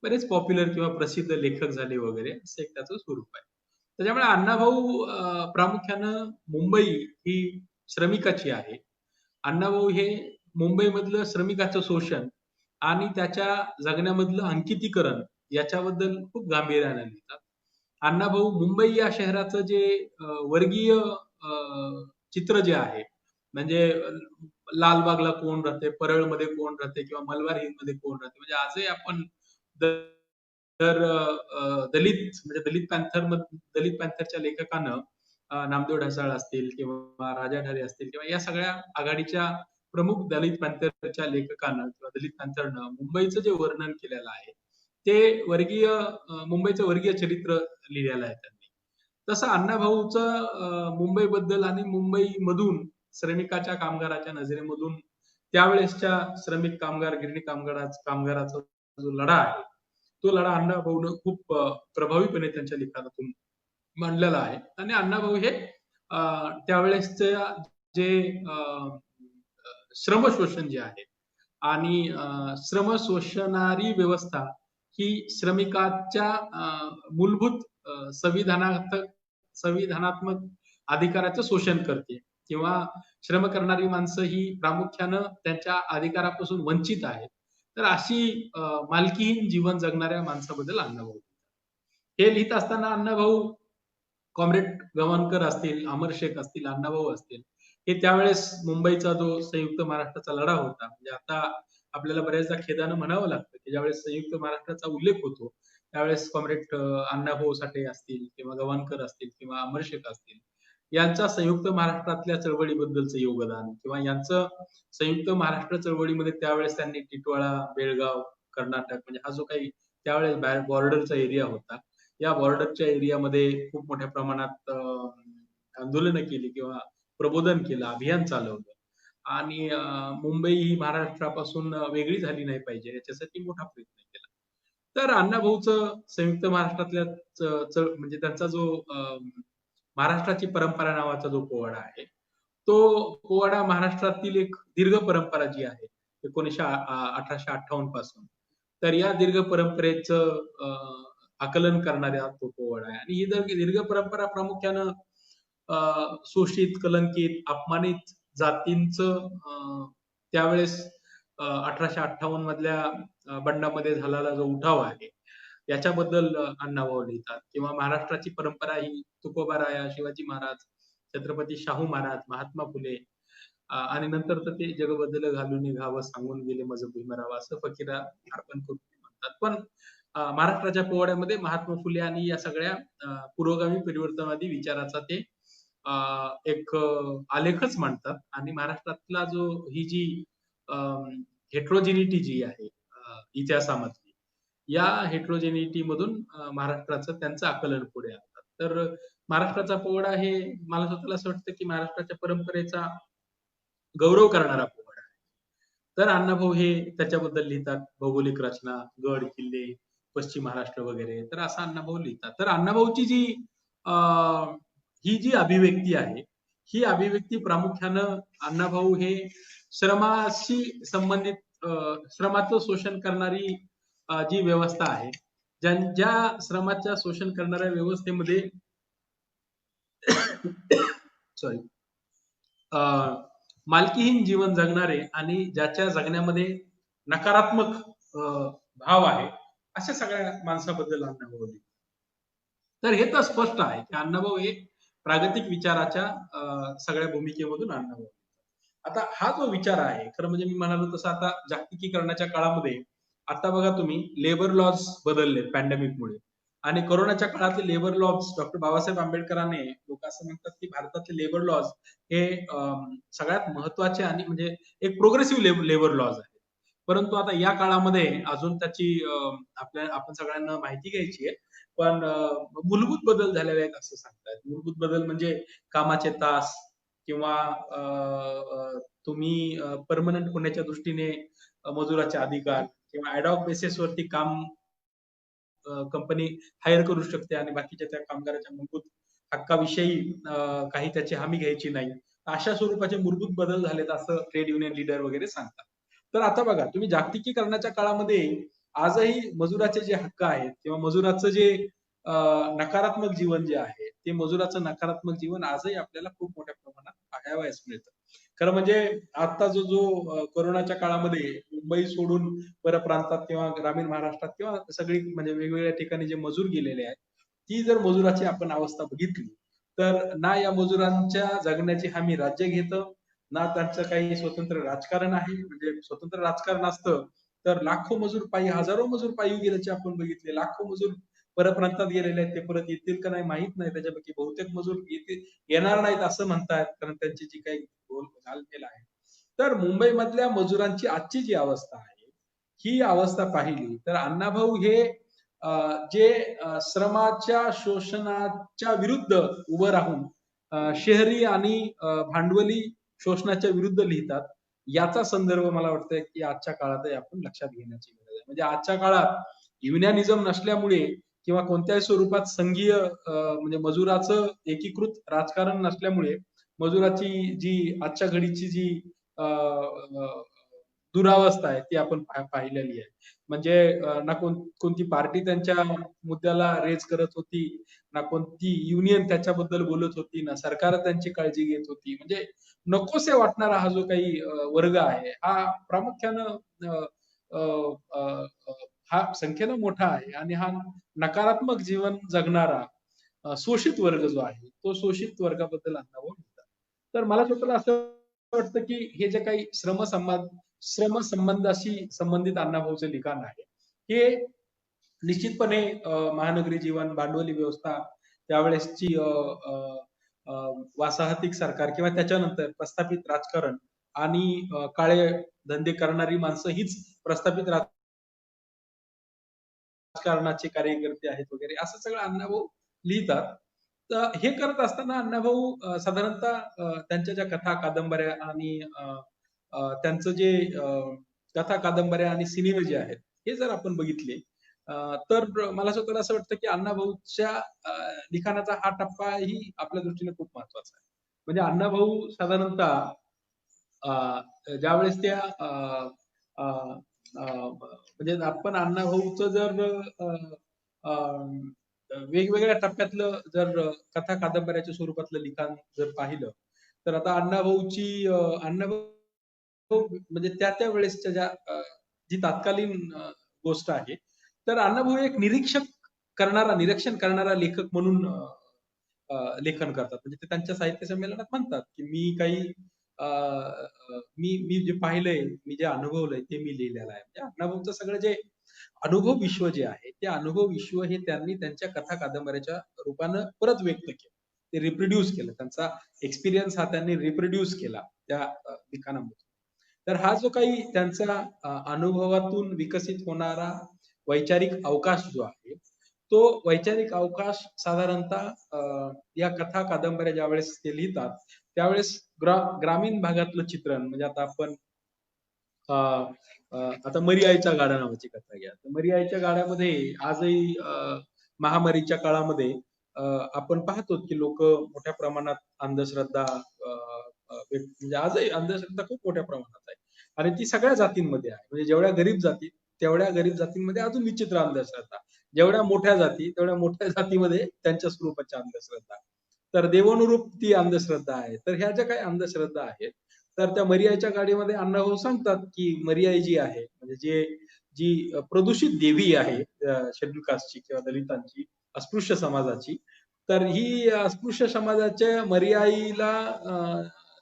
बरेच पॉप्युलर किंवा प्रसिद्ध लेखक झाले वगैरे असं एक त्याचं स्वरूप आहे. त्याच्यामुळे अण्णाभाऊ प्रामुख्यानं मुंबई ही श्रमिकाची आहे. अण्णाभाऊ हे मुंबईमधलं श्रमिकाचं शोषण आणि त्याच्या जगण्यामधलं अंकितीकरण याच्याबद्दल खूप गांभीर्याने लिहितात. अण्णाभाऊ मुंबई या शहराचं जे वर्गीय चित्र जे आहे म्हणजे लालबागला कोण राहते, परळमध्ये कोण राहते किंवा मलबार हिलमध्ये कोण राहते म्हणजे आजही आपण तर दलित पॅन्थरच्या लेखकानं नामदेव ढसाळ असतील किंवा राजा ढाले असतील किंवा या सगळ्या आघाडीच्या प्रमुख दलित पॅन्थरच्या लेखकानं किंवा दलित पॅन्थरनं मुंबईचं जे वर्णन केलेलं आहे ते मुंबईचं वर्गीय चरित्र लिहिलेलं आहे त्यांनी. तसं अण्णाभाऊचं मुंबईबद्दल आणि मुंबईमधून श्रमिकाच्या कामगाराच्या नजरेमधून त्यावेळेसच्या श्रमिक कामगार गिरणी कामगाराचा जो लढा आहे तो लढा अण्णाभाऊनं खूप प्रभावीपणे त्यांच्या लिखाणातून मांडलेला आहे आणि अण्णाभाऊ हे त्यावेळेसच्या जे श्रम शोषण जे आहे आणि श्रम शोषणारी व्यवस्था ही श्रमिकाच्या मूलभूत संविधानात्मक अधिकाराचं शोषण करते किंवा श्रम करणारी माणसं ही प्रामुख्यानं त्यांच्या अधिकारापासून वंचित आहेत. तर अशी मालकीहीन जीवन जगणाऱ्या माणसाबद्दल अण्णाभाऊ हे लिहित असताना अण्णाभाऊ कॉम्रेड गव्हाणकर असतील, अमर शेख असतील, अण्णाभाऊ असतील हे त्यावेळेस मुंबईचा जो संयुक्त महाराष्ट्राचा लढा होता म्हणजे आता आपल्याला बऱ्याचदा खेदानं म्हणावं लागतं की ज्यावेळेस संयुक्त महाराष्ट्राचा उल्लेख होतो त्यावेळेस कॉम्रेड अण्णाभाऊ साठे असतील किंवा गव्हाणकर असतील किंवा अमर शेख असतील यांच्या संयुक्त महाराष्ट्रातल्या चळवळीबद्दलचं योगदान किंवा यांचं संयुक्त महाराष्ट्र चळवळीमध्ये त्यावेळेस त्यांनी टिटवाळा, बेळगाव, कर्नाटक म्हणजे हा जो काही त्यावेळेस बॉर्डरचा एरिया होता या बॉर्डरच्या एरियामध्ये खूप मोठ्या प्रमाणात आंदोलनं केली किंवा प्रबोधन केलं, अभियान चालवलं आणि मुंबई ही महाराष्ट्रापासून वेगळी झाली नाही पाहिजे याच्यासाठी मोठा प्रयत्न केला. तर अण्णाभाऊचं संयुक्त महाराष्ट्रातल्या म्हणजे त्यांचा जो महाराष्ट्राची परंपरा नावाचा जो पोवाडा आहे तो पोवाडा महाराष्ट्रातील एक दीर्घ परंपरा जी आहे 1858 पासून तर या दीर्घ परंपरेचं आकलन करणारा तो पोवाडा आहे आणि ही दीर्घ परंपरा प्रामुख्यानं शोषित, कलंकित, अपमानित जातींचं त्यावेळेस 1858 मधल्या बंडामध्ये झालेला जो उठाव आहे याच्याबद्दल अण्णाभाऊ लिहितात किंवा महाराष्ट्राची परंपरा ही तुकोबाराया, शिवाजी महाराज, छत्रपती शाहू महाराज, महात्मा फुले आणि नंतर तर ते जगबद्दल घालून निघावं सांगून गेले मज भीमराव असं फकीरा अर्पण करून म्हणतात. पण महाराष्ट्राच्या पोवाड्यामध्ये महात्मा फुले आणि या सगळ्या पुरोगामी परिवर्तनवादी विचाराचा ते एक आलेखच मांडतात आणि महाराष्ट्रातला जो ही जी हेट्रोजेनिटी जी आहे इतिहासामधली या हेट्रोजेनिटी मधून महाराष्ट्राचं त्यांचं आकलन पुढे आणतात. तर महाराष्ट्राचा पोवाडा हे मला स्वतःला असं वाटतं की महाराष्ट्राच्या परंपरेचा गौरव करणारा पोवाडा आहे. तर अण्णाभाऊ हे त्याच्याबद्दल लिहितात भौगोलिक रचना, गड किल्ले, पश्चिम महाराष्ट्र वगैरे तर असं अण्णाभाऊ लिहितात. तर अण्णाभाऊची जी ही जी अभिव्यक्ती आहे ही अभिव्यक्ती प्रामुख्यानं अण्णाभाऊ हे श्रमाशी संबंधित श्रमाचं शोषण करणारी जी व्यवस्था आहे ज्या श्रमाच्या शोषण करणाऱ्या व्यवस्थेमध्ये सॉरी मालकीहीन जीवन जगणारे आणि ज्याच्या जगण्यामध्ये नकारात्मक भाव आहे अशा सगळ्या माणसाबद्दल अण्णाभाऊ लिहितात. तर हे तर स्पष्ट आहे की अण्णाभाऊ हे प्रागतिक विचाराच्या सगळ्या भूमिकेमधून अण्णाभाऊ. आता हा जो विचार आहे खरं म्हणजे मी म्हणालो तसं आता जागतिकीकरणाच्या काळामध्ये आता बघा तुम्ही लेबर लॉज बदलले पॅन्डेमिकमुळे आणि कोरोनाच्या काळातले लेबर लॉज डॉक्टर बाबासाहेब आंबेडकरांनी लोक असं म्हणतात की भारतातले लेबर लॉज हे सगळ्यात महत्वाचे आणि म्हणजे एक प्रोग्रेसिव्ह लेबर लॉज आहे. परंतु आता या काळामध्ये अजून त्याची आपण सगळ्यांना माहिती घ्यायची आहे. पण मूलभूत बदल झालेले आहेत असं सांगतायत. मूलभूत बदल म्हणजे कामाचे तास किंवा तुम्ही परमनंट होण्याच्या दृष्टीने मजुराचे अधिकार किंवा ॲडॉक बेसिस वरती काम कंपनी हायर करू शकते आणि बाकीच्या त्या कामगाराच्या मूलभूत हक्काविषयी काही त्याची हमी घ्यायची नाही. अशा स्वरूपाचे मूलभूत बदल झालेत असं ट्रेड युनियन लीडर वगैरे सांगतात. तर आता बघा तुम्ही जागतिकीकरणाच्या काळामध्ये आजही मजुराचे जे हक्क आहेत किंवा मजुराचं जे नकारात्मक जीवन जे आहे ते मजुराचं नकारात्मक जीवन आजही आपल्याला खूप मोठ्या प्रमाणात पाहावयास मिळतं. खरं म्हणजे आता जो कोरोनाच्या काळामध्ये मुंबई सोडून परप्रांतात किंवा ग्रामीण महाराष्ट्रात किंवा सगळी म्हणजे वेगवेगळ्या ठिकाणी जे मजूर गेलेले आहेत, ती जर मजुराची आपण अवस्था बघितली तर ना या मजुरांच्या जगण्याची हमी राज्य घेतं, ना त्यांचं काही स्वतंत्र राजकारण आहे. म्हणजे स्वतंत्र राजकारण असतं तर लाखो मजूर पायी, हजारो मजूर पायी गेल्याचे आपण बघितले. लाखो मजूर परप्रांतात गेलेले आहेत. ते परत येतील का नाही माहित नाही. त्याच्यापैकी बहुतेक मजूर येणार नाहीत असं म्हणतायत, कारण त्यांची जी काही घालमेल आहे. तर मुंबईमधल्या मजुरांची आजची जी अवस्था आहे, ही अवस्था पाहिली तर अण्णाभाऊ हे जे श्रमाच्या शोषणाच्या विरुद्ध उभं राहून शहरी आणि भांडवली शोषणाच्या विरुद्ध लिहितात. याचा संदर्भ मला वाटतंय की आजच्या काळातही आपण लक्षात घेण्याची गरज आहे. म्हणजे आजच्या काळात युनियनिझम नसल्यामुळे किंवा कोणत्याही स्वरूपात संघीय म्हणजे मजुराचं एकीकृत राजकारण नसल्यामुळे मजुराची जी आजच्या घडीची जी दुरावस्था आहे ती आपण पाहिलेली आहे. म्हणजे ना कोणती पार्टी त्यांच्या मुद्द्याला रेज करत होती, ना कोणती युनियन त्याच्याबद्दल बोलत होती, ना सरकार त्यांची काळजी घेत होती. म्हणजे नकोसे वाटणारा हा जो काही वर्ग आहे हा प्रामुख्यानं हा संख्येनं मोठा आहे आणि हा नकारात्मक जीवन जगणारा शोषित वर्ग जो आहे तो शोषित वर्गाबद्दल अण्णाभाऊ लिहितात. तर मला स्वतःला असं वाटतं की हे जे काही श्रमसंबंधाशी संबंधित अण्णाभाऊचे लिखाण आहे हे निश्चितपणे महानगरी जीवन, भांडवली व्यवस्था, त्यावेळेसची वासाहतिक सरकार किंवा त्याच्यानंतर प्रस्थापित राजकारण आणि काळे धंदे करणारी माणसं हीच प्रस्थापित राजकारणाचे कार्यकर्ते आहेत वगैरे असं सगळं अण्णाभाऊ लिहितात. तर हे करत असताना अण्णाभाऊ साधारणतः त्यांच्या ज्या कथा, कादंबऱ्या आणि त्यांचं जे कथा, कादंबऱ्या आणि सिनेमे जे आहेत हे जर आपण बघितले तर मला स्वतःला असं वाटतं की अण्णाभाऊच्या लिखाणाचा हा टप्पाही आपल्या दृष्टीने खूप महत्वाचा आहे. म्हणजे अण्णाभाऊ साधारणतः ज्यावेळेस त्या म्हणजे आपण अण्णाभाऊचं जर वेगवेगळ्या टप्प्यातलं जर कथा कादंबऱ्याच्या स्वरूपातलं लिखाण जर पाहिलं तर आता अण्णाभाऊ म्हणजे त्या वेळेसच्या ज्या जी तात्कालीन गोष्ट आहे तर अण्णाभाऊ एक निरीक्षण करणारा लेखक म्हणून लेखन करतात. म्हणजे ते त्यांच्या साहित्य संमेलनात म्हणतात की मी काही मी जे पाहिलंय, मी जे अनुभवलंय ते मी लिहिलेलं आहे. म्हणजे अण्णाभाऊचं सगळं जे अनुभव विश्व जे आहे ते अनुभव विश्व हे त्यांनी त्यांच्या कथा कादंबऱ्याच्या रूपानं परत व्यक्त केलं. ते रिप्रोड्यूस केलं. त्यांचा एक्सपिरियन्स हा त्यांनी रिप्रोड्यूस केला त्या लिखाणामध्ये. तर हा जो काही त्यांचा अनुभवातून विकसित होणारा वैचारिक अवकाश जो आहे तो वैचारिक अवकाश साधारणतः या कथा कादंबऱ्या ज्यावेळेस ते लिहितात त्यावेळेस ग्रामीण भागातलं चित्रण म्हणजे आता आपण आता मरी आईच्या गाड्या नावाची कथा घ्या. मरी आईच्या गाड्यामध्ये आजही महामारीच्या काळामध्ये आपण पाहतो की लोक मोठ्या प्रमाणात अंधश्रद्धा म्हणजे आजही अंधश्रद्धा खूप मोठ्या प्रमाणात आहे आणि ती सगळ्या जातींमध्ये आहे. म्हणजे जेवढ्या गरीब जाती तेवढ्या गरीब जातींमध्ये अजून विचित्र अंधश्रद्धा, जेवढ्या मोठ्या जाती तेवढ्या मोठ्या जातीमध्ये त्यांच्या स्वरूपाच्या अंधश्रद्धा. तर देवानुरूप ती अंधश्रद्धा आहे. तर ह्या ज्या काही अंधश्रद्धा आहेत तर त्या मरियाईच्या गाडीमध्ये अण्णाभाऊ सांगतात की मरियाई जी आहे म्हणजे जी प्रदूषित देवी आहे शेड्यूल कास्टची किंवा दलितांची, अस्पृश्य समाजाची, तर ही अस्पृश्य समाजाच्या मरियाईला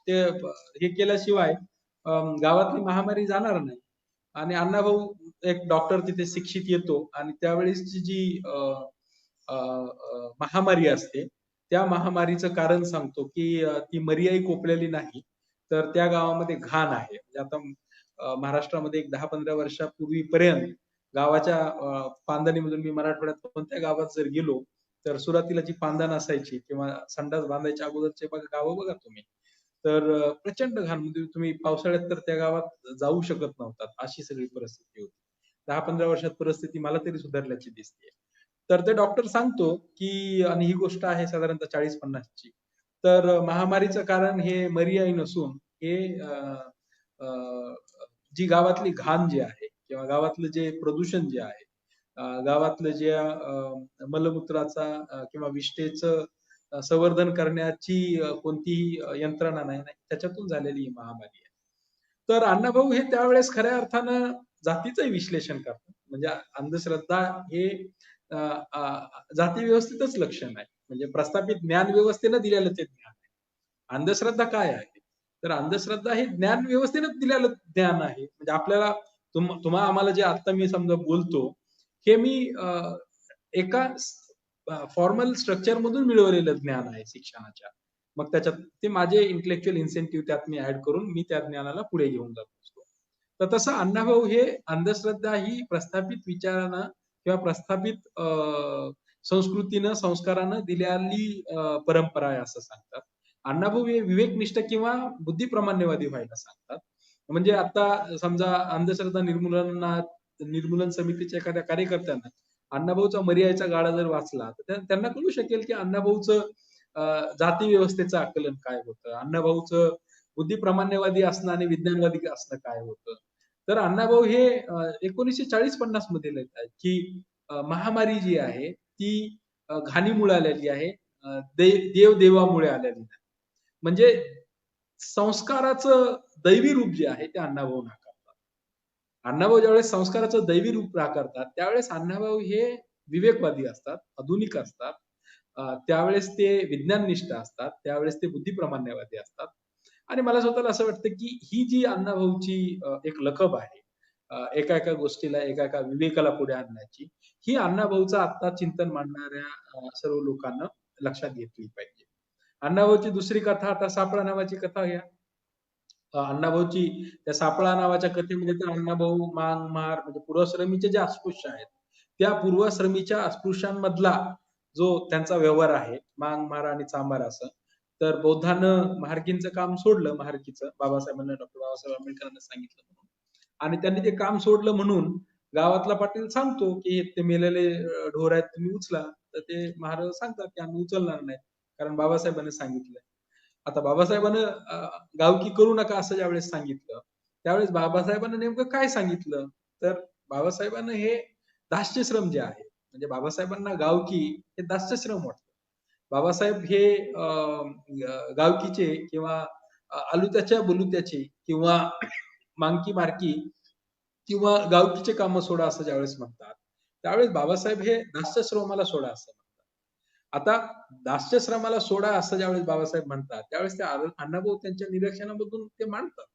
ते हे केल्याशिवाय गावातली महामारी जाणार नाही. आणि अण्णाभाऊ एक डॉक्टर तिथे शिक्षित येतो आणि त्यावेळेसची जी महामारी असते, त्या महामारीचं कारण सांगतो, की ती मरियाई कोपलेली नाही, तर त्या गावामध्ये घाण आहे. म्हणजे आता महाराष्ट्रामध्ये एक 10-15 वर्षापूर्वीपर्यंत गावाच्या पांदणीमधून मी मराठवाड्यात कोणत्या गावात जर गेलो, तर सुरुवातीला जी पांदण असायची किंवा संडास बांधायच्या अगोदरचे गावं बघा तुम्ही. तर प्रचंड घाण म्हणजे तुम्ही पावसाळ्यात तर त्या गावात जाऊ शकत नव्हतात, अशी सगळी परिस्थिती होती. 10-15 वर्षात परिस्थिती मला तरी सुधारल्याची दिसते. तर ते डॉक्टर सांगतो, की आणि ही गोष्ट आहे साधारणतः 40-50 ची. तर महामारीचं कारण हे मरियाई नसून हे जी गावातली घाण जी आहे किंवा गावातलं जे प्रदूषण जे आहे, गावातलं जे मलमूत्राचा किंवा विष्ठेचं संवर्धन करण्याची कोणतीही यंत्रणा नाही, त्याच्यातून झालेली ही महामारी आहे. तर अण्णाभाऊ हे त्यावेळेस खऱ्या अर्थानं जातीचंही विश्लेषण करतात. म्हणजे अंधश्रद्धा हे अ, अ, जाती व्यवस्थेतच लक्षण आहे. म्हणजे प्रस्थापित ज्ञान व्यवस्थेनं दिलेलं ते ज्ञान आहे. अंधश्रद्धा काय आहे? तर अंधश्रद्धा हे ज्ञान व्यवस्थेनं दिलेलं ज्ञान आहे. म्हणजे आपल्याला तुम्हा आम्हाला जे आता मी समजा बोलतो, हे मी एका फॉर्मल स्ट्रक्चर मधून मिळवलेलं ज्ञान आहे शिक्षणाच्या. मग त्याच्यात ते माझे इंटेलेक्चुअल इन्सेंटिव्ह त्यात मी ऍड करून मी त्या ज्ञानाला पुढे घेऊन जात असतो. तर तसं अण्णाभाऊ हे अंधश्रद्धा ही प्रस्थापित विचारानं किंवा प्रस्थापित संस्कृतीनं, संस्कारानं दिलेली परंपरा आहे असं सांगतात. अण्णाभाऊ हे विवेकनिष्ठ किंवा बुद्धिप्रमाण्यवादी व्हायला सांगतात. म्हणजे आता समजा अंधश्रद्धा निर्मूलन समितीच्या एखाद्या कार्यकर्त्यांना अण्णाभाऊचा मरियाईचा गाडा जर वाचला तर त्यांना कळू शकेल की अण्णाभाऊचं जाती व्यवस्थेचं आकलन काय होतं, अण्णाभाऊचं बुद्धिप्रमाण्यवादी असणं आणि विज्ञानवादी असणं काय होतं. तर अण्णाभाऊ हे 1940-50 मध्ये लिहितात की महामारी जी आहे ती घाणीमुळे आलेली आहे, देव देवामुळे आलेली नाही. म्हणजे संस्काराचं दैवी रूप जे आहे ते अण्णाभाऊ नाकारतात. अण्णाभाऊ ज्यावेळेस संस्काराचं दैवी रूप नाकारतात त्यावेळेस अण्णाभाऊ हे विवेकवादी असतात, आधुनिक असतात. त्यावेळेस ते विज्ञाननिष्ठ असतात, त्यावेळेस ते बुद्धिप्रमाण्यवादी असतात. आणि मला स्वतःला असं वाटतं की ही जी अण्णाभाऊची एक लकब आहे, एका एका गोष्टीला एका एका विवेकाला पुढे आणण्याची, ही अण्णाभाऊचं आता चिंतन मांडणाऱ्या सर्व लोकांना लक्षात घेतली पाहिजे. अण्णाभाऊची दुसरी कथा आता सापळा नावाची कथा घ्या. अण्णाभाऊची त्या सापळा नावाच्या कथेमध्ये तर अण्णाभाऊ मांग महार म्हणजे पूर्वाश्रमीचे जे अस्पृश्य आहेत, त्या पूर्वाश्रमीच्या अस्पृश्यांमधला जो त्यांचा व्यवहार आहे, मांग महार आणि चांभार असं. तर बौद्धानं महारकींचं काम सोडलं, महारकीचं बाबासाहेबांना, डॉक्टर बाबासाहेब आंबेडकरांना सांगितलं म्हणून. आणि त्यांनी ते काम सोडलं म्हणून गावातला पाटील सांगतो की ते मेलेले ढोर आहेत तुम्ही उचला. तर ते महाराज सांगतात की आम्ही उचलणार नाही, कारण बाबासाहेबांनी सांगितलंय. आता बाबासाहेबांना गावकी करू नका असं ज्यावेळेस सांगितलं, त्यावेळेस बाबासाहेबांना नेमकं काय सांगितलं? तर बाबासाहेबांना हे दास्यश्रम जे आहे, म्हणजे बाबासाहेबांना गावकी हे दास्यश्रम वाटतं. बाबासाहेब हे गावकीचे किंवा आलुत्याच्या बलुत्याचे किंवा मांकी मारकी किंवा गावकीचे कामं सोडा असं ज्यावेळेस म्हणतात, त्यावेळेस बाबासाहेब हे दास्यश्रमाला सोडा असं म्हणतात. आता दास्यश्रमाला सोडा असं ज्यावेळेस बाबासाहेब म्हणतात, त्यावेळेस ते अण्णाभाऊ त्यांच्या निरीक्षणामधून ते मांडतात,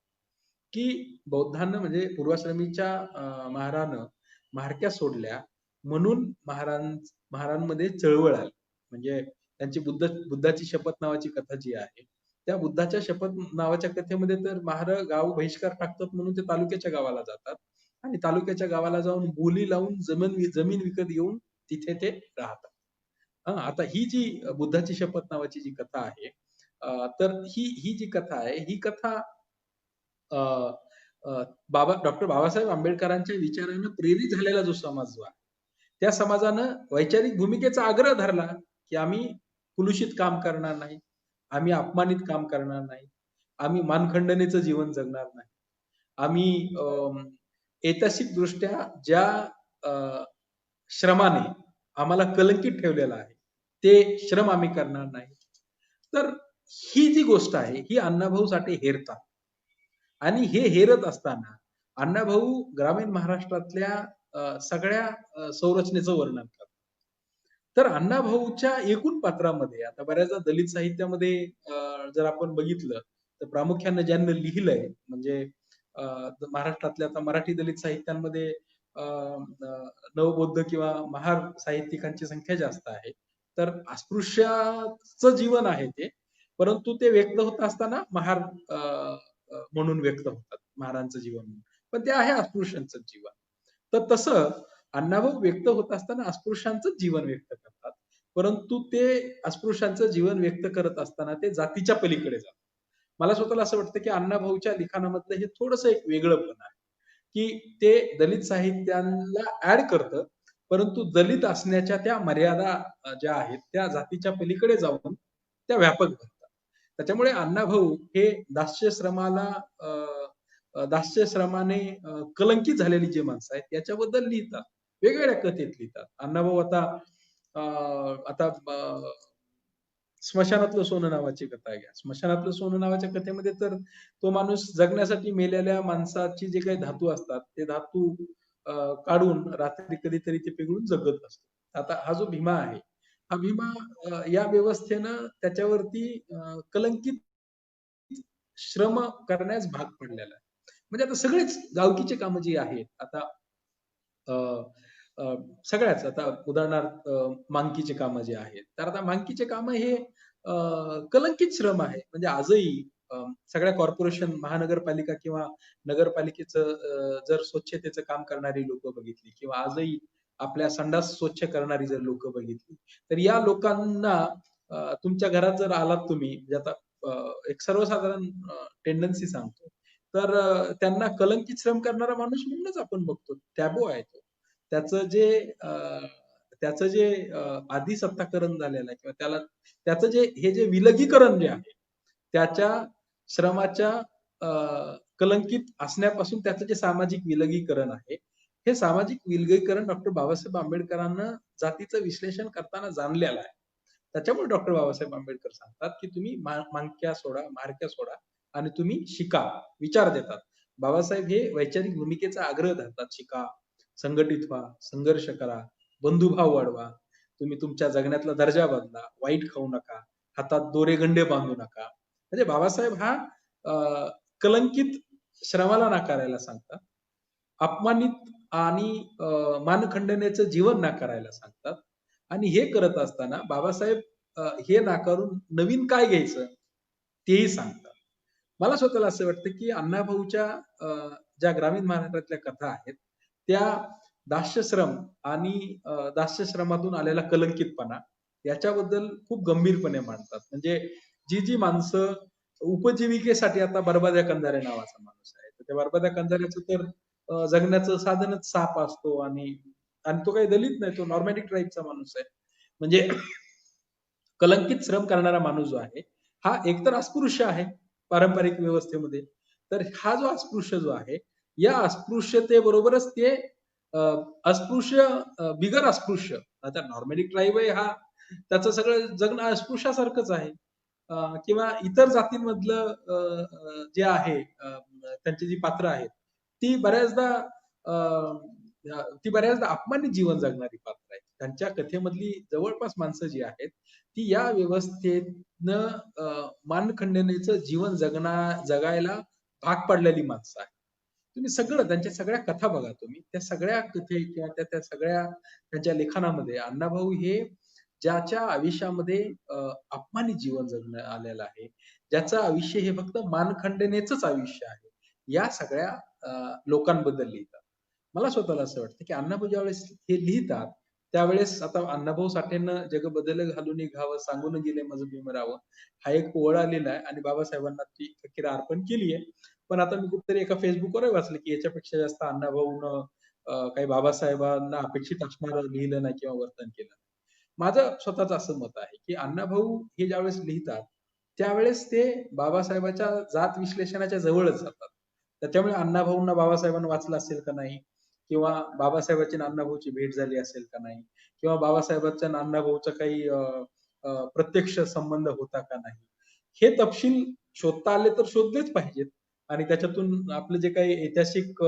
की बौद्धांना म्हणजे पूर्वाश्रमीच्या महारानं महारक्या सोडल्या म्हणून महारांमध्ये चळवळ आली. म्हणजे त्यांची बुद्धाची शपथ नावाची कथा जी आहे, त्या बुद्धाच्या शपथ नावाच्या कथेमध्ये तर महार गाव बहिष्कार टाकतात म्हणून ते तालुक्याच्या गावाला जातात आणि तालुक्याच्या गावाला जाऊन बोली लावून जमीन विकत घेऊन तिथे ते राहतात. आता ही जी बुद्धाची शपथ नावाची जी कथा आहे, तर ही जी कथा आहे, ही कथा डॉक्टर बाबासाहेब आंबेडकरांच्या विचारानं प्रेरित झालेला जो समाज जो आहे, त्या समाजानं वैचारिक भूमिकेचा आग्रह धरला, की आम्ही कुलुषित काम करणार नाही, आम्ही अपमानित काम करणार नाही, आम्ही मानखंडनेचं जीवन जगणार नाही, आम्ही ऐतिहासिक दृष्ट्या ज्या श्रमाने आम्हाला कलंकित ठेवलेलं आहे, ते श्रम आम्ही करणार नाही. तर ही जी गोष्ट आहे, ही अण्णाभाऊ साठे हेरतात. आणि हे हेरत असताना अण्णाभाऊ ग्रामीण महाराष्ट्रातल्या सगळ्या संरचनेचं वर्णन करतात. तर अण्णाभाऊच्या एकूण पात्रामध्ये आता बऱ्याचदा दलित साहित्यामध्ये जर आपण बघितलं तर प्रामुख्याने ज्यांनी लिहिलंय म्हणजे महाराष्ट्रातल्या आता मराठी दलित साहित्यांमध्ये नवबौद्ध किंवा महार साहित्यिकांची संख्या जास्त आहे. तर अस्पृश्याचं जीवन आहे ते, परंतु ते व्यक्त होत असताना महार म्हणून व्यक्त होतात, महारांचं जीवन म्हणून. पण ते आहे अस्पृश्यांचं जीवन. तर तसं अण्णाभाऊ व्यक्त होत असताना अस्पृश्यांचं जीवन व्यक्त करतात, परंतु ते अस्पृश्यांचं जीवन व्यक्त करत असताना ते जातीच्या पलीकडे जातात. मला स्वतःला असं वाटतं की अण्णाभाऊच्या लिखाणामधलं हे थोडंसं एक वेगळंपण आहे, की ते दलित साहित्याला ऍड करतं, परंतु दलित असण्याच्या त्या मर्यादा ज्या आहेत त्या जातीच्या पलीकडे जाऊन त्या व्यापक बनतात. त्याच्यामुळे अण्णाभाऊ हे दास्यश्रमाला दास्यश्रमाने कलंकित झालेली जी माणसं आहेत याच्याबद्दल लिहितात, वेगवेगळ्या कथेत लिहितात. अण्णाभाऊ आता स्मशानातलं सोनं नावाची कथा घ्या. स्मशानातलं सोनं नावाच्या कथेमध्ये तर तो माणूस जगण्यासाठी मेलेल्या माणसाची जे काही धातू असतात ते धातू काढून रात्री कधीतरी ते पिघळून जगत असतो. आता हा जो भीमा आहे, हा भीमा या व्यवस्थेनं त्याच्यावरती कलंकित श्रम करण्यास भाग पडलेला आहे. म्हणजे आता सगळेच गावकीचे कामं जी आहेत, आता अ, अ, सगळ्याच आता उदाहरणार्थ मांकीचे कामं जे आहेत, तर आता मांकीचे कामं हे कलंकित श्रम आहे. म्हणजे आजही सगळ्या कॉर्पोरेशन, महानगरपालिका किंवा नगरपालिकेचं जर स्वच्छतेचं काम करणारी लोक बघितली किंवा आजही आपल्या संडास स्वच्छ करणारी जर लोक बघितली, तर या लोकांना तुमच्या घरात जर आलात तुम्ही, म्हणजे आता एक सर्वसाधारण टेंडन्सी सांगतो, तर त्यांना कलंकित श्रम करणारा माणूस म्हणूनच आपण बघतो. टॅबू आहे तो. त्याचं जे त्याचं जे आधी सत्ताकरण झालेलं आहे किंवा त्याचं हे जे विलगीकरण जे आहे, त्याच्या श्रमाच्या कलंकित असण्यापासून त्याचं जे सामाजिक विलगीकरण आहे, हे सामाजिक विलगीकरण डॉक्टर बाबासाहेब आंबेडकरांना जातीचं विश्लेषण करताना जाणलेलं आहे. त्याच्यामुळे डॉक्टर बाबासाहेब आंबेडकर सांगतात की तुम्ही मांक्या सोडा, म्हारक्या सोडा आणि तुम्ही शिका, विचार देतात. बाबासाहेब हे वैचारिक भूमिकेचा आग्रह धरतात. शिका, संघटित व्हा, संघर्ष करा, बंधुभाव वाढवा, तुम्ही तुमच्या जगण्यातला दर्जा बदला, वाईट खाऊ नका, हातात दोरेगंडे बांधू नका. म्हणजे बाबासाहेब हा कलंकित श्रमाला नाकारायला सांगतात, अपमानित आणि मानखंडनेचं जीवन नाकारायला सांगतात. आणि हे करत असताना बाबासाहेब हे नाकारून नवीन काय घ्यायचं तेही सांगतात. मला स्वतःला असं वाटतं की अण्णाभाऊच्या ज्या ग्रामीण महाराष्ट्रातल्या कथा आहेत त्या दास्यश्रम आणि दास्यश्रमातून आलेला कलंकितपणा याच्याबद्दल खूप गंभीरपणे मांडतात. म्हणजे जी माणसं उपजीविकेसाठी, आता बरबाद्या कंधारे नावाचा माणूस आहे, तर त्या बरबाद्या कंधाऱ्याचं तर जगण्याचं साधनच साप असतो आणि तो काही दलित नाही, तो नॉर्मॅटिक ट्राईबचा माणूस आहे. म्हणजे कलंकित श्रम करणारा माणूस जो आहे हा एकतर अस्पृश्य आहे पारंपरिक व्यवस्थेमध्ये. तर हा जो अस्पृश्य जो आहे, या अस्पृश्यतेबरोबरच ते अस्पृश्य बिगर अस्पृश्य, आता नॉर्मॅलिक ट्राईब आहे हा, त्याचं सगळं जगणं अस्पृश्यासारखंच आहे. किंवा इतर जातींमधलं जे आहे त्यांची जी पात्र आहेत ती बऱ्याचदा अपमानित जीवन जगणारी पात्र आहेत. त्यांच्या कथेमधली जवळपास माणसं जी आहेत ती या व्यवस्थेनं मानखंडनेचं जीवन जगायला भाग पडलेली माणसं आहेत. तुम्ही सगळं त्यांच्या सगळ्या कथा बघा, तुम्ही त्या सगळ्या कथे किंवा त्या सगळ्या त्यांच्या लेखनामध्ये अण्णाभाऊ हे ज्याच्या आयुष्यामध्ये अपमानित जीवन जगणं आलेलं आहे, ज्याचं आयुष्य हे फक्त मानखंडनेचंच आयुष्य आहे, या सगळ्या लोकांबद्दल लिहितात. मला स्वतःला असं वाटतं की अण्णाभाऊ ज्यावेळेस हे लिहितात त्यावेळेस, आता अण्णाभाऊ साठेंनं जग बदल घालून घावं सांगून गेले माझं भीमरावं, हा एक ओळ आलेला आहे आणि बाबासाहेबांना ती फकीर अर्पण केली आहे. पण आता मी कुठेतरी एका फेसबुकवर वाचलं की याच्यापेक्षा जास्त अण्णाभाऊनं काही बाबासाहेबांना अपेक्षित असणारं लिहिलं नाही किंवा वर्तन केलं. माझं स्वतःच असं मत आहे की अण्णाभाऊ हे ज्यावेळेस लिहितात त्यावेळेस ते बाबासाहेबाच्या जात विश्लेषणाच्या जवळच जातात. त्याच्यामुळे अण्णाभाऊंना बाबासाहेबांना वाचलं असेल का नाही, किंवा बाबासाहेबांची आणि अण्णाभाऊची भेट झाली असेल का नाही, किंवा बाबासाहेबांचा आणि अण्णाभाऊचा काही प्रत्यक्ष संबंध होता का नाही, हे तपशील शोधता आले तर शोधलेच पाहिजेत आणि त्याच्यातून आपलं जे काही ऐतिहासिक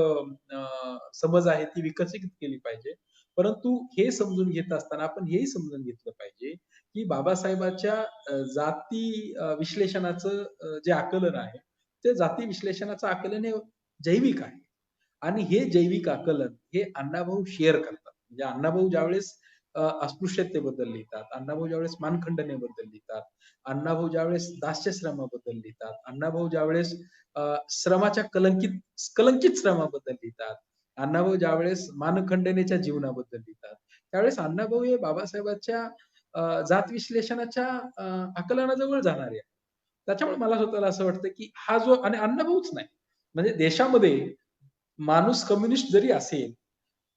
समज आहे ती विकसित केली पाहिजे. परंतु हे समजून घेत असताना आपण हेही समजून घेतलं पाहिजे की बाबासाहेबांच्या जाती विश्लेषणाचं जे आकलन आहे ते जाती विश्लेषणाचं आकलन हे जैविक आहे. आणि हे जैविक आकलन हे अण्णाभाऊ शेअर करतात. म्हणजे अण्णाभाऊ ज्यावेळेस अस्पृश्यतेबद्दल लिहितात, अण्णाभाऊ ज्यावेळेस मानखंडनेबद्दल लिहितात, अण्णाभाऊ ज्यावेळेस दास्यश्रमाबद्दल लिहितात, अण्णाभाऊ ज्यावेळेस श्रमाच्या कलंकित श्रमाबद्दल लिहितात, अण्णाभाऊ ज्यावेळेस मानखंडनेच्या जीवनाबद्दल लिहितात, त्यावेळेस अण्णाभाऊ हे बाबासाहेबांच्या जात विश्लेषणाच्या आकलनाजवळ जाणारे आहे. त्याच्यामुळे मला स्वतःला असं वाटतं, की हा जो आणि अण्णाभाऊच नाही, म्हणजे देशामध्ये माणूस कम्युनिस्ट जरी असेल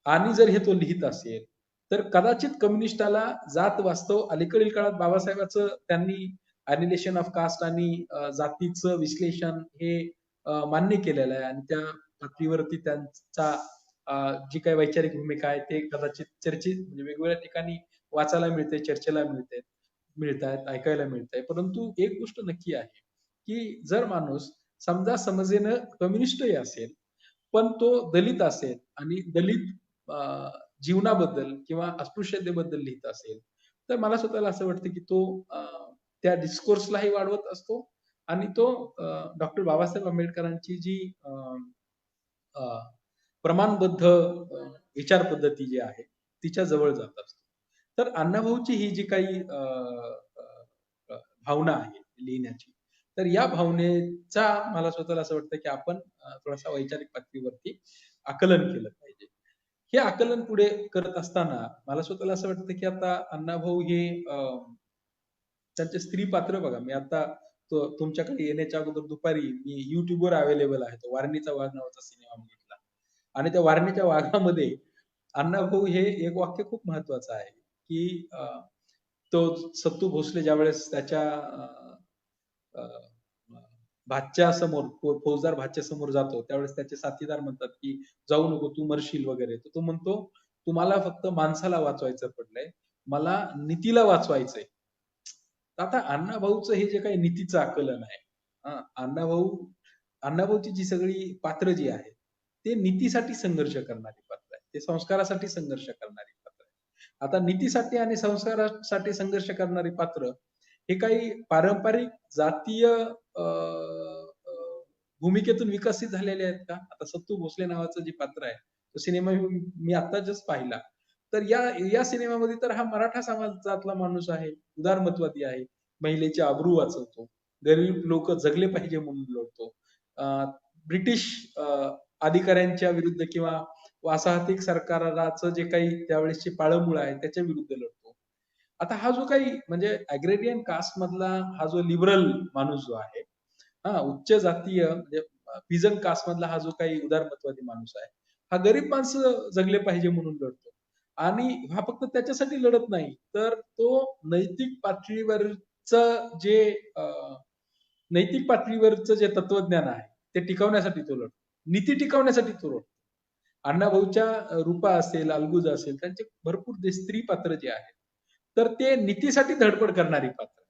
आणि जर हे तो लिहित असेल, तर कदाचित कम्युनिस्टाला जात वास्तव अलीकडील काळात बाबासाहेबांचं त्यांनी अॅनिलेशन ऑफ कास्ट आणि जातीचं विश्लेषण हे मान्य केलेलं आहे आणि त्या पातळीवरती त्यांचा जी काही वैचारिक भूमिका आहे ते कदाचित चर्चेत म्हणजे वेगवेगळ्या ठिकाणी वाचायला मिळते, चर्चेला मिळतायत, ऐकायला मिळतंय. परंतु एक गोष्ट नक्की आहे, की जर माणूस समजा समजेनं कम्युनिस्टही असेल, पण तो दलित असेल आणि दलित जीवनाबद्दल किंवा अस्पृश्यतेबद्दल लिहित असेल, तर मला स्वतःला असं वाटतं, की तो त्या डिस्कोर्सलाही वाढवत असतो आणि तो डॉक्टर बाबासाहेब आंबेडकरांची जी अ, प्रमाणबद्ध विचार पद्धती जी आहे, तिच्या जवळ जात असतो. तर अण्णाभाऊची ही जी काही अ, अ, भावना आहे लिहिण्याची, तर या भावनेचा मला स्वतःला असं वाटतं, की आपण थोडासा वैचारिक पातळीवरती आकलन केलं पाहिजे. हे आकलन पुढे करत असताना मला स्वतःला असं वाटतं, की आता अण्णाभाऊ हे त्यांचे स्त्री पात्र बघा, मी आता तुमच्याकडे येण्याच्या अगोदर दुपारी मी YouTubeवर अवेलेबल आहे. तो वारणीचा वाघ नावाचा सिनेमा बघितला आणि त्या वारणीच्या वाघामध्ये अण्णाभाऊ हे एक वाक्य खूप महत्वाचं आहे, की तो सत्तू भोसले ज्यावेळेस त्याच्या अ, भाच्या समोर फौजदार भाच्या समोर जातो, त्यावेळेस त्याचे साथीदार म्हणतात, की "जाऊ नको, तू मरशील" वगैरे. तर तो म्हणतो, "तुम्हाला फक्त माणसाला वाचवायचं पडलंय, मला नीतीला वाचवायचंय." आता अण्णाभाऊचं हे जे काही नीतीचं आकलन आहे, हां, अण्णाभाऊची जी सगळी पात्र जी आहेत, ते नीतीसाठी संघर्ष करणारी पात्र आहेत. ते संस्कारासाठी संघर्ष करणारी पात्र आहेत. आता नीतीसाठी आणि संस्कारासाठी संघर्ष करणारी पात्र हे काही पारंपरिक जातीय भूमिकेतून विकसित झालेले आहेत का? आता सत्तू भोसले नावाचं जे पात्र आहे, तो सिनेमा मी आता जस्ट पाहिला. तर या या सिनेमामध्ये तर हा मराठा समाजातला माणूस आहे, उदारमतवादी आहे, महिलेची आबरू वाचवतो, गरीब लोक जगले पाहिजे म्हणून लढतो. अ, ब्रिटिश अधिकाऱ्यांच्या विरुद्ध किंवा वसाहतिक सरकाराचं जे काही त्यावेळेसची पाळंमुळं आहे त्याच्या विरुद्ध लढतो. आता हा जो काही म्हणजे अग्रेरियन कास्ट मधला हा जो लिबरल माणूस जो आहे, हा उच्च जातीय म्हणजे पिजन कास्ट मधला हा जो काही उदारमतवादी माणूस आहे, हा गरीब माणसं जगले पाहिजे म्हणून लढतो. आणि हा फक्त त्याच्यासाठी लढत नाही, तर तो नैतिक पातळीवरच जे नैतिक पातळीवरचं जे तत्वज्ञान आहे, ते टिकवण्यासाठी तो लढतो. नीती टिकवण्यासाठी तो लढतो. अण्णाभाऊच्या रूपा असेल, अलगूज असेल, त्यांचे भरपूर ते स्त्री पात्र जे आहेत, तर ते नीतीसाठी धडपड करणारी पात्र.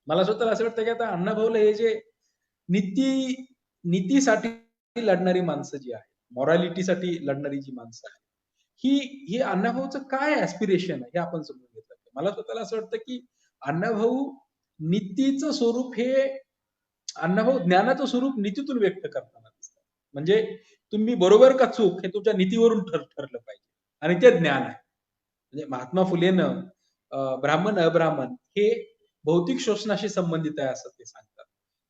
मला स्वतःला असं वाटतं, की आता अण्णाभाऊला हे जे नीती नीतीसाठी लढणारी माणसं जी आहेत, मॉरॅलिटीसाठी लढणारी जी माणसं आहेत, ही ही अण्णाभाऊचं काय ॲस्पिरेशन आहे हे आपण समजून घेतलं पाहिजे. मला स्वतःला असं वाटतं, की अण्णाभाऊ नीतीचं स्वरूप हे अण्णाभाऊ ज्ञानाचं स्वरूप नीतीतून व्यक्त करताना दिसतात. म्हणजे तुम्ही बरोबर का चूक हे तुमच्या नीतीवरून ठरलं पाहिजे आणि ते ज्ञान आहे. म्हणजे महात्मा फुलेनं ब्राह्मण अब्राह्मण हे भौतिक शोषणाशी संबंधित आहे असं ते सांगतात.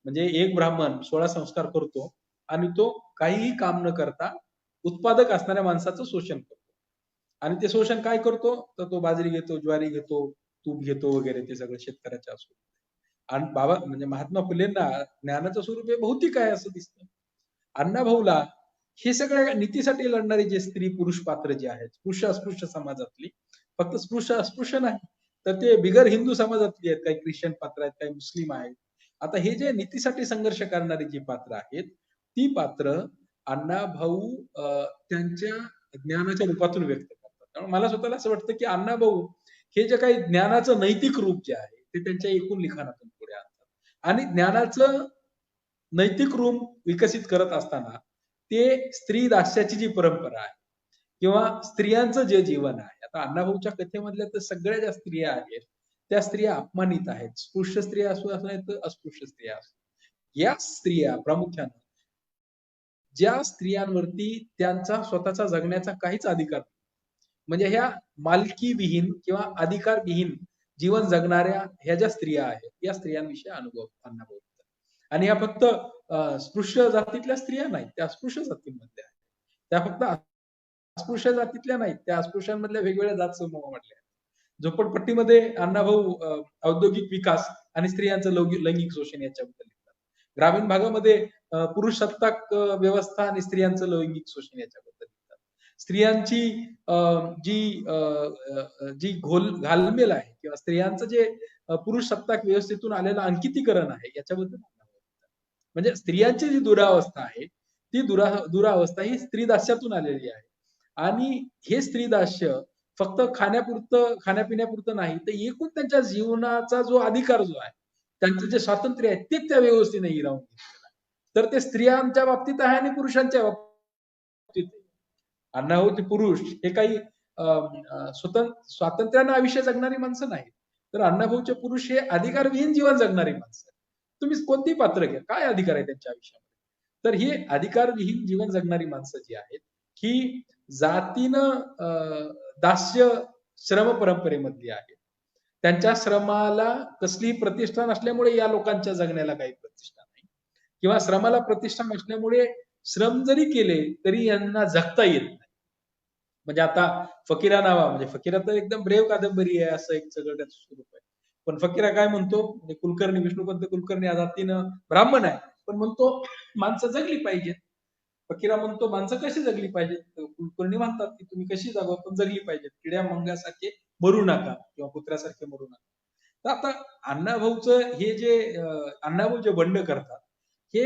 म्हणजे एक ब्राह्मण 16 संस्कार करतो आणि तो काहीही काम न करता उत्पादक असणाऱ्या माणसाचं शोषण करतो. आणि ते शोषण काय करतो? तर तो बाजरी घेतो, ज्वारी घेतो, तूप घेतो वगैरे ते सगळं शेतकऱ्याच्या असो. आणि बाबा म्हणजे महात्मा फुलेंना ज्ञानाचं स्वरूप हे भौतिक आहे असं दिसतं. अण्णाभाऊला हे सगळ्या नीतीसाठी लढणारे जे स्त्री पुरुष पात्र जे आहेत, स्पृश्य अस्पृश्य समाजातली, फक्त स्पृश्य अस्पृश्य नाही, तर ते बिगर हिंदू समाजातली आहेत, काही ख्रिश्चन पात्र आहेत, काही मुस्लिम आहेत. आता हे जे नीतीसाठी संघर्ष करणारी जी पात्र आहेत, ती पात्र अण्णाभाऊ त्यांच्या ज्ञानाच्या रूपातून व्यक्त करतात. त्यामुळे मला स्वतःला असं वाटतं, की अण्णाभाऊ हे जे काही ज्ञानाचं नैतिक रूप जे आहे, ते त्यांच्या एकूण लिखाणातून पुढे आणतात. आणि ज्ञानाचं नैतिक रूप विकसित करत असताना ते स्त्री दास्याची जी परंपरा आहे किंवा स्त्रियांचं जे जीवन आहे, आता अण्णाभाऊच्या कथेमधल्या तर सगळ्या ज्या स्त्रिया आहेत, त्या स्त्रिया अपमानित आहेत. स्पृश्य स्त्रिया असू नाही तर अस्पृश्य स्त्रिया असू. या स्त्रिया प्रामुख्याने ज्या स्त्रियांवरती त्यांचा स्वतःचा जगण्याचा काहीच अधिकार नाही. म्हणजे ह्या मालकी विहीन किंवा अधिकार विहीन जीवन जगणाऱ्या ह्या ज्या स्त्रिया आहेत, या स्त्रियांविषयी अण्णाभाऊ बोलतात. आणि ह्या फक्त स्पृश्य जातीतल्या स्त्रिया नाहीत, त्या अस्पृश्य जातींमधल्या आहेत. त्या फक्त अस्पृश्य जातीतल्या नाहीत, त्या अस्पृश्यांमधल्या वेगवेगळ्या जात समूहामधल्या आहेत. झोपडपट्टीमध्ये अण्णाभाऊ औद्योगिक विकास आणि स्त्रियांचं लैंगिक शोषण याच्याबद्दल लिहितात. ग्रामीण भागामध्ये पुरुष सत्ताक व्यवस्था आणि स्त्रियांचं लैंगिक शोषण याच्याबद्दल लिहितात. स्त्रियांची जी घालमेल आहे किंवा स्त्रियांचं जे पुरुष सत्ताक व्यवस्थेतून आलेलं अंकितीकरण आहे याच्याबद्दल म्हणजे स्त्रियांची जी दुरावस्था आहे ती दुरावस्था ही स्त्रीदास्यातून आलेली आहे. आणि हे स्त्रीदास्य फक्त खाण्यापिण्यापुरतं नाही, तर एकूण त्यांच्या जीवनाचा जो अधिकार जो आहे, त्यांचं जे स्वातंत्र्य आहे ते त्या व्यवस्थेने हिरावून घेतलेलं आहे. तर ते स्त्रियांच्या बाबतीत आहे आणि पुरुषांच्या बाबतीत. अण्णाभाऊ ते पुरुष हे काही स्वातंत्र्यानं आयुष्य जगणारी माणसं नाहीत. तर अण्णाभाऊचे पुरुष हे अधिकारविहीन जीवन जगणारी माणसं. तुम्ही कोणतीही पात्र घ्या, काय अधिकार आहे त्यांच्या आयुष्यामध्ये? तर ही अधिकारविहीन जीवन जगणारी माणसं जी आहेत, ही जातीनं दास्य श्रम परंपरेमधली आहे. त्यांच्या श्रमाला कसलीही प्रतिष्ठा नसल्यामुळे या लोकांच्या जगण्याला काही प्रतिष्ठा नाही. किंवा श्रमाला प्रतिष्ठा नसल्यामुळे श्रम जरी केले तरी यांना जगता येत नाही. म्हणजे आता फकीरा नावा म्हणजे फकीरा तर एकदम ब्रेव कादंबरी आहे असं एक सगळं त्याचं स्वरूप आहे. पण फकीरा काय म्हणतो म्हणजे कुलकर्णी विष्णुपंत कुलकर्णी या जातीनं ब्राह्मण आहे, पण म्हणतो माणसं जगली पाहिजेत. फकीरा म्हणतो माणसं कशी जगली पाहिजेत? कुलकर्णी म्हणतात की तुम्ही कशी जगावं पण जगली पाहिजेत. किड्या मंग्यासारखे मरू नका किंवा कुत्र्यासारखे मरू नका. तर आता अण्णाभाऊचं हे जे अण्णाभाऊ जे बंड करतात हे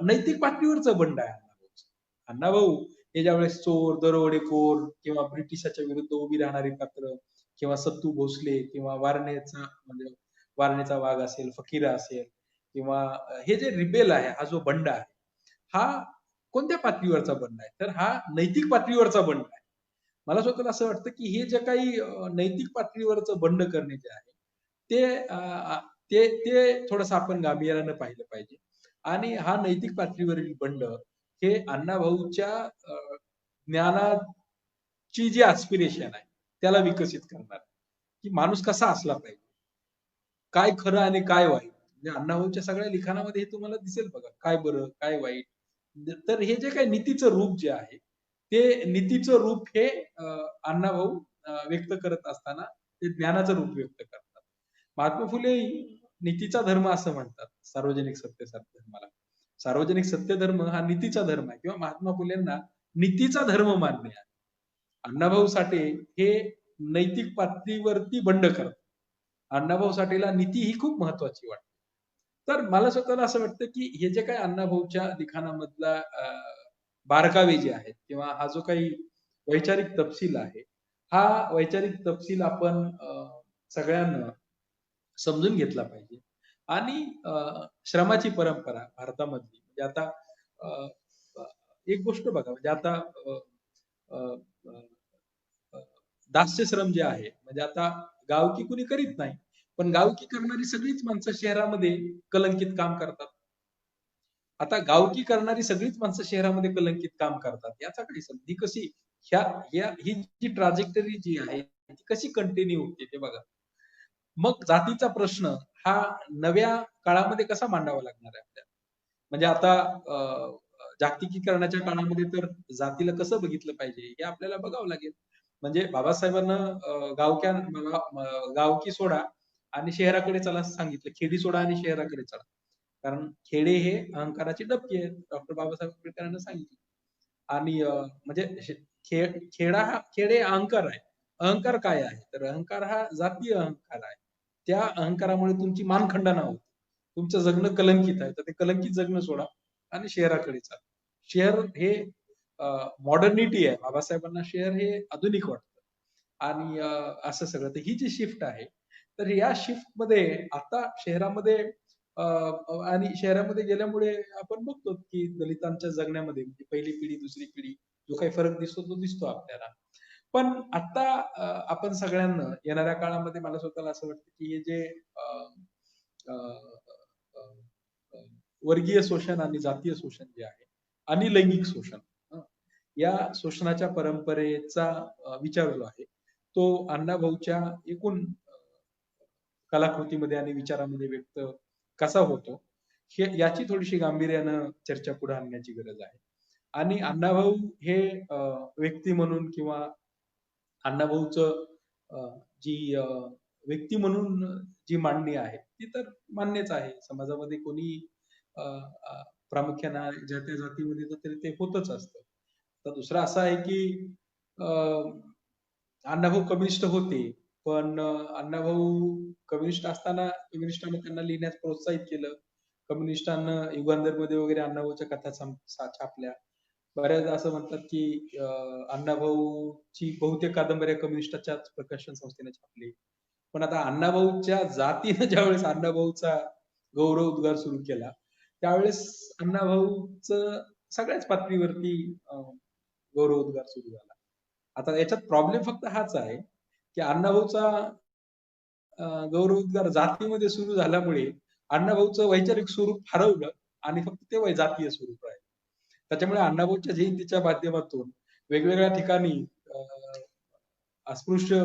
नैतिक पातळीवरचं बंड आहे अण्णाभाऊचं. अण्णाभाऊ हे ज्यावेळेस चोर, दरोडेखोर किंवा ब्रिटिशाच्या विरुद्ध उभी राहणारी पात्र किंवा सत्तू भोसले किंवा वारणेचा वाघ असेल, फकीरा असेल किंवा हे जे रिबेल आहे, हा जो बंड आहे, हा कोणत्या पातळीवरचा बंड आहे? तर हा नैतिक पातळीवरचा बंड आहे. मला स्वतःला असं वाटतं की हे जे काही नैतिक पातळीवरचं बंड करणे जे आहे, ते ते थोडंसं आपण गांभीर्यानं पाहिलं पाहिजे. आणि हा नैतिक पातळीवरील बंड हे अण्णाभाऊच्या ज्ञानाची जी ऍस्पिरेशन आहे त्याला विकसित करणार, की माणूस कसा असला पाहिजे, काय खरं आणि काय वाईट. म्हणजे अण्णाभाऊच्या सगळ्या लिखाणामध्ये हे तुम्हाला दिसेल बघा, काय बरं काय वाईट. तर हे जे काही नीतीचं रूप जे आहे ते नीतीचं रूप हे अण्णाभाऊ व्यक्त करत असताना ते ज्ञानाचं रूप व्यक्त करतात. महात्मा फुले नीतीचा धर्म असं म्हणतात सार्वजनिक सत्तेसारख्या धर्माला. सार्वजनिक सत्य धर्म हा नीतीचा धर्म आहे किंवा महात्मा फुलेंना नीतीचा धर्म मान्य आहे. अण्णाभाऊ साठे हे नैतिक पातळीवरती बंड करतात. अण्णाभाऊ साठेला नीती ही खूप महत्वाची वाटते. तर मला स्वतःला असं वाटतं की हे जे काही अण्णाभाऊच्या लिखाणामधला बारकावे जे आहेत किंवा हा जो काही वैचारिक तपशील आहे, हा वैचारिक तपशील आपण सगळ्यांना समजून घेतला पाहिजे. आणि श्रमाची परंपरा भारतामधली म्हणजे आता अ, अ, एक गोष्ट बघा म्हणजे आता अ, अ, अ, दास्यश्रम जे आहे म्हणजे आता गावकी कुणी करीत नाही, पण गावकी करणारी सगळीच माणसं शहरामध्ये कलंकित काम करतात. आता गावकी करणारी सगळीच माणसं शहरामध्ये कलंकित काम करतात. याचा काही संधी कशी ही जी ट्रॅजेक्टरी जी आहे ती कशी कंटिन्यू होते ते बघा. मग जातीचा प्रश्न हा नव्या काळामध्ये कसा मांडावा लागणार आहे आपल्याला? म्हणजे आता जागतिकीकरणाच्या काळामध्ये तर जातीला कसं बघितलं पाहिजे हे आपल्याला बघावं लागेल. म्हणजे बाबासाहेबांना गावकी सोडा आणि शहराकडे चला असं सांगितलं. खेडी सोडा आणि शहराकडे चला. कारण खेडे हे अहंकाराची डबकी आहेत. डॉक्टर बाबासाहेब आंबेडकरांना सांगितलं. आणि म्हणजे खेडे अहंकार आहे. अहंकार काय आहे? तर अहंकार हा जातीय अहंकार आहे. त्या अहंकारामुळे तुमची मानखंडना होते. तुमचं जगणं कलंकित आहे. तर ते कलंकित जगणं सोडा आणि शहराकडे चाला. शहर हे मॉडर्निटी आहे. बाबासाहेबांना शहर हे आधुनिक वाटतं. आणि असं सगळं. तर ही जी शिफ्ट आहे, तर या शिफ्टमध्ये आता शहरामध्ये आणि शहरामध्ये गेल्यामुळे आपण बघतो की दलितांच्या जगण्यामध्ये म्हणजे पहिली पिढी, दुसरी पिढी जो काही फरक दिसतो तो दिसतो आपल्याला. पण आता आपण सगळ्यांना येणाऱ्या काळामध्ये मला स्वतःला असं वाटतं की हे जे अ, अ, अ, अ, वर्गीय शोषण आणि जातीय शोषण जे आहे आणि लैंगिक शोषण, या शोषणाच्या परंपरेचा विचार जो आहे तो अण्णाभाऊच्या एकूण कलाकृतीमध्ये आणि विचारामध्ये व्यक्त कसा होतो हे याची थोडीशी गांभीर्यानं चर्चा पुढे आणण्याची गरज आहे. आणि अण्णाभाऊ हे व्यक्ती म्हणून किंवा अण्णाभाऊचं जी व्यक्ती म्हणून जी मांडणी आहे ती तर मान्यच आहे. समाजामध्ये कोणी प्रामुख्याने ज्या त्या जातीमध्ये तरी ते होतच असतं. तर दुसरा असा आहे की अण्णाभाऊ कम्युनिस्ट होते, पण अण्णाभाऊ कम्युनिस्ट असताना कम्युनिस्टांना त्यांना लिहिण्यास प्रोत्साहित केलं. कम्युनिस्टांना युगांधरमध्ये वगैरे अण्णाभाऊच्या कथा छापल्या. बऱ्याचदा असं म्हणतात की अण्णाभाऊची बहुतेक कादंबऱ्या कम्युनिस्टाच्याच प्रकाशन संस्थेने छापली. पण आता अण्णाभाऊच्या जातीनं ज्यावेळेस अण्णाभाऊचा गौरव उद्गार सुरू केला त्यावेळेस अण्णाभाऊचं सगळ्याच पातळीवरती गौरव उद्गार सुरू झाला. आता याच्यात प्रॉब्लेम फक्त हाच आहे की अण्णाभाऊचा गौरव उद्गार जातीमध्ये सुरू झाल्यामुळे अण्णाभाऊचं वैचारिक स्वरूप हरवलं आणि फक्त ते जातीय स्वरूप आहे. त्याच्यामुळे अण्णाभाऊच्या जयंतीच्या माध्यमातून वेगवेगळ्या ठिकाणी अस्पृश्य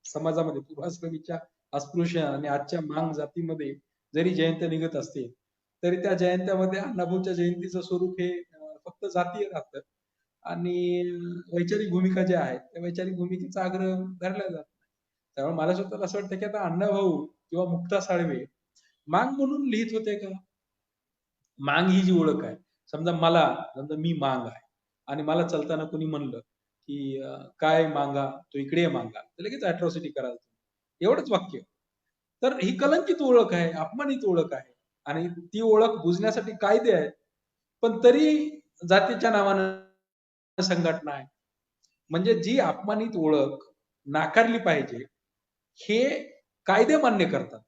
समाजामध्ये पूर्वाश्रमीच्या अस्पृश्य आणि आजच्या मांग जातीमध्ये जरी जयंत्या निघत असतील तरी त्या जयंत्यामध्ये अण्णाभाऊच्या जयंतीचं स्वरूप हे फक्त जातीय राहतं आणि वैचारिक भूमिका ज्या आहेत त्या वैचारिक भूमिकेचा आग्रह धरला जात नाही. त्यामुळे मला स्वतःला असं वाटतं की आता अण्णाभाऊ किंवा मुक्ता साळवे मांग म्हणून लिहित होते का? मांग ही जी ओळख आहे, समजा मी मांग आहे आणि मला चालताना कोणी म्हणलं की काय मांगा, तो इकडे मांगा, तर लगेच अॅट्रॉसिटी कराल एवढंच वाक्य. तर ही कलंकित ओळख आहे, अपमानित ओळख आहे आणि ती ओळख बुजण्यासाठी कायदे आहेत, पण तरी जातीच्या नावानं संघटना आहे. म्हणजे जी अपमानित ओळख नाकारली पाहिजे हे कायदे मान्य करतात,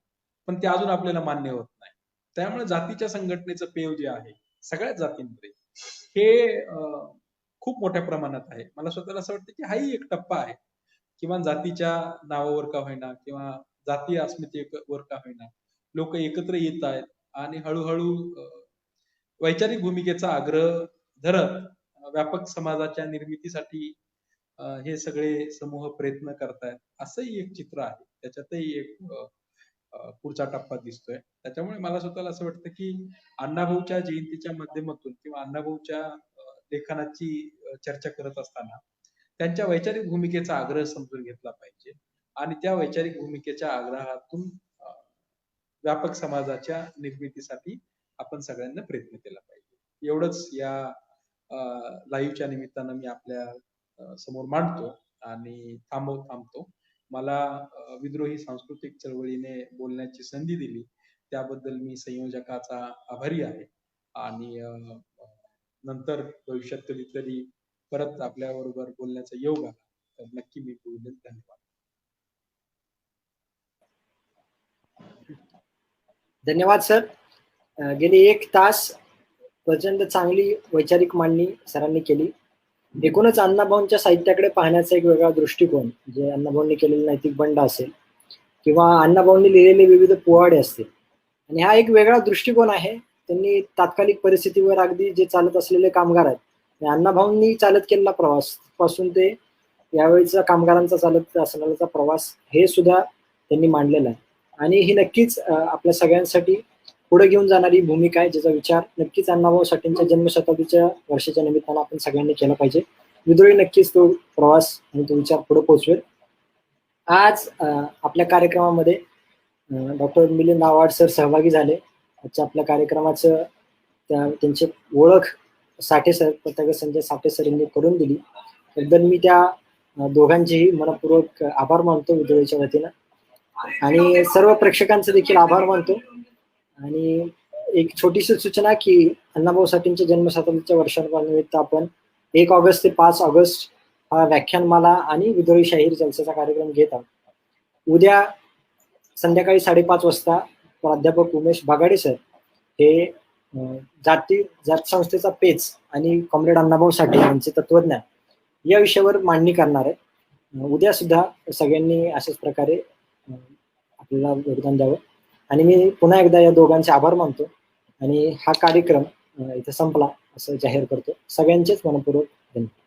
पण ते अजून आपल्याला मान्य होत नाही. त्यामुळे जातीच्या संघटनेचं पेव जे आहे सगळ्याच जातींमध्ये हे खूप मोठ्या प्रमाणात आहे. मला स्वतःला असं वाटतं की हाही एक टप्पा आहे. किमान जातीच्या नावावर का होईना किंवा जातीय अस्मितेवर का होईना लोक एकत्र येत आहेत आणि हळूहळू वैचारिक भूमिकेचा आग्रह धरत व्यापक समाजाच्या निर्मितीसाठी हे सगळे समूह प्रयत्न करतायत असंही एक चित्र आहे. त्याच्यातही एक पुढचा टप्पा दिसतोय. त्याच्यामुळे मला स्वतःला असं वाटतं की अण्णाभाऊच्या जयंतीच्या माध्यमातून किंवा अण्णाभाऊच्या लेखनाची चर्चा करत असताना त्यांच्या वैचारिक भूमिकेचा आग्रह समजून घेतला पाहिजे आणि त्या वैचारिक भूमिकेच्या आग्रहातून व्यापक समाजाच्या निर्मितीसाठी आपण सगळ्यांना प्रयत्न केला पाहिजे. एवढंच या लाईव्हच्या निमित्तानं मी आपल्या समोर मांडतो आणि थांबतो. मला विद्रोही सांस्कृतिक चळवळीने बोलण्याची संधी दिली त्याबद्दल मी संयोजकाचा आभारी आहे आणि नंतर भविष्यात कधीतरी परत आपल्या बरोबर बोलण्याचा योग आला तर नक्की मी बोलेन. धन्यवाद. धन्यवाद सर. गेली 1 तास प्रचंड चांगली वैचारिक मांडणी सरांनी केली. एकूणच अण्णाभाऊंच्या साहित्याकडे पाहण्याचा एक वेगळा दृष्टिकोन, जे अण्णाभाऊंनी केलेले नैतिक बंड असेल किंवा अण्णाभाऊंनी लिहिलेले विविध पोवाडे असतील, आणि हा एक वेगळा दृष्टिकोन आहे. त्यांनी तात्कालिक परिस्थितीवर अगदी जे चालत असलेले कामगार आहेत, अण्णाभाऊंनी चालत केलेला प्रवास पासून ते यावेळीचा कामगारांचा चालत असलेला प्रवास हे सुद्धा त्यांनी मांडलेला आहे. आणि ही नक्कीच आपल्या सगळ्यांसाठी पुढे घेऊन जाणारी भूमिका आहे, ज्याचा विचार नक्कीच अण्णाभाऊ साठेंच्या जन्मशताब्दीच्या वर्षाच्या निमित्तानं आपण सगळ्यांनी केला पाहिजे. विद्रोही नक्कीच तो प्रवास आणि तो विचार पुढे पोहोचवेल. आज आपल्या कार्यक्रमामध्ये डॉक्टर मिलिंद आव्हाड सर सहभागी झाले. आजच्या आपल्या कार्यक्रमाचं त्यांची ओळख साठे सर, पत्रकार संजय साठे सर यांनी करून दिली. त्याबद्दल मी त्या दोघांचेही मनपूर्वक आभार मानतो विद्रोहीच्या वतीनं आणि सर्व प्रेक्षकांचे देखील आभार मानतो. आणि एक छोटीशी सूचना की अण्णाभाऊ साठेंच्या जन्मशताब्दीच्या वर्षानिमित्त आपण 1 ऑगस्ट ते 5 ऑगस्ट हा व्याख्यानमाला आणि विद्रोही शाहीर जलसाचा कार्यक्रम घेत आहोत. उद्या संध्याकाळी 5:30 वाजता प्राध्यापक उमेश बागाडे सर हे जात संस्थेचा पेच आणि कॉम्रेड अण्णाभाऊ साठे यांचे तत्वज्ञान या विषयावर मांडणी करणार आहे. उद्या सुद्धा सगळ्यांनी अशाच प्रकारे आपल्याला योगदान द्यावं. आणि मी पुन्हा एकदा या दोघांचे आभार मानतो आणि हा कार्यक्रम इथे संपला. असं जाहीर करतो. सगळ्यांचेच मनपूर्वक धन्यवाद.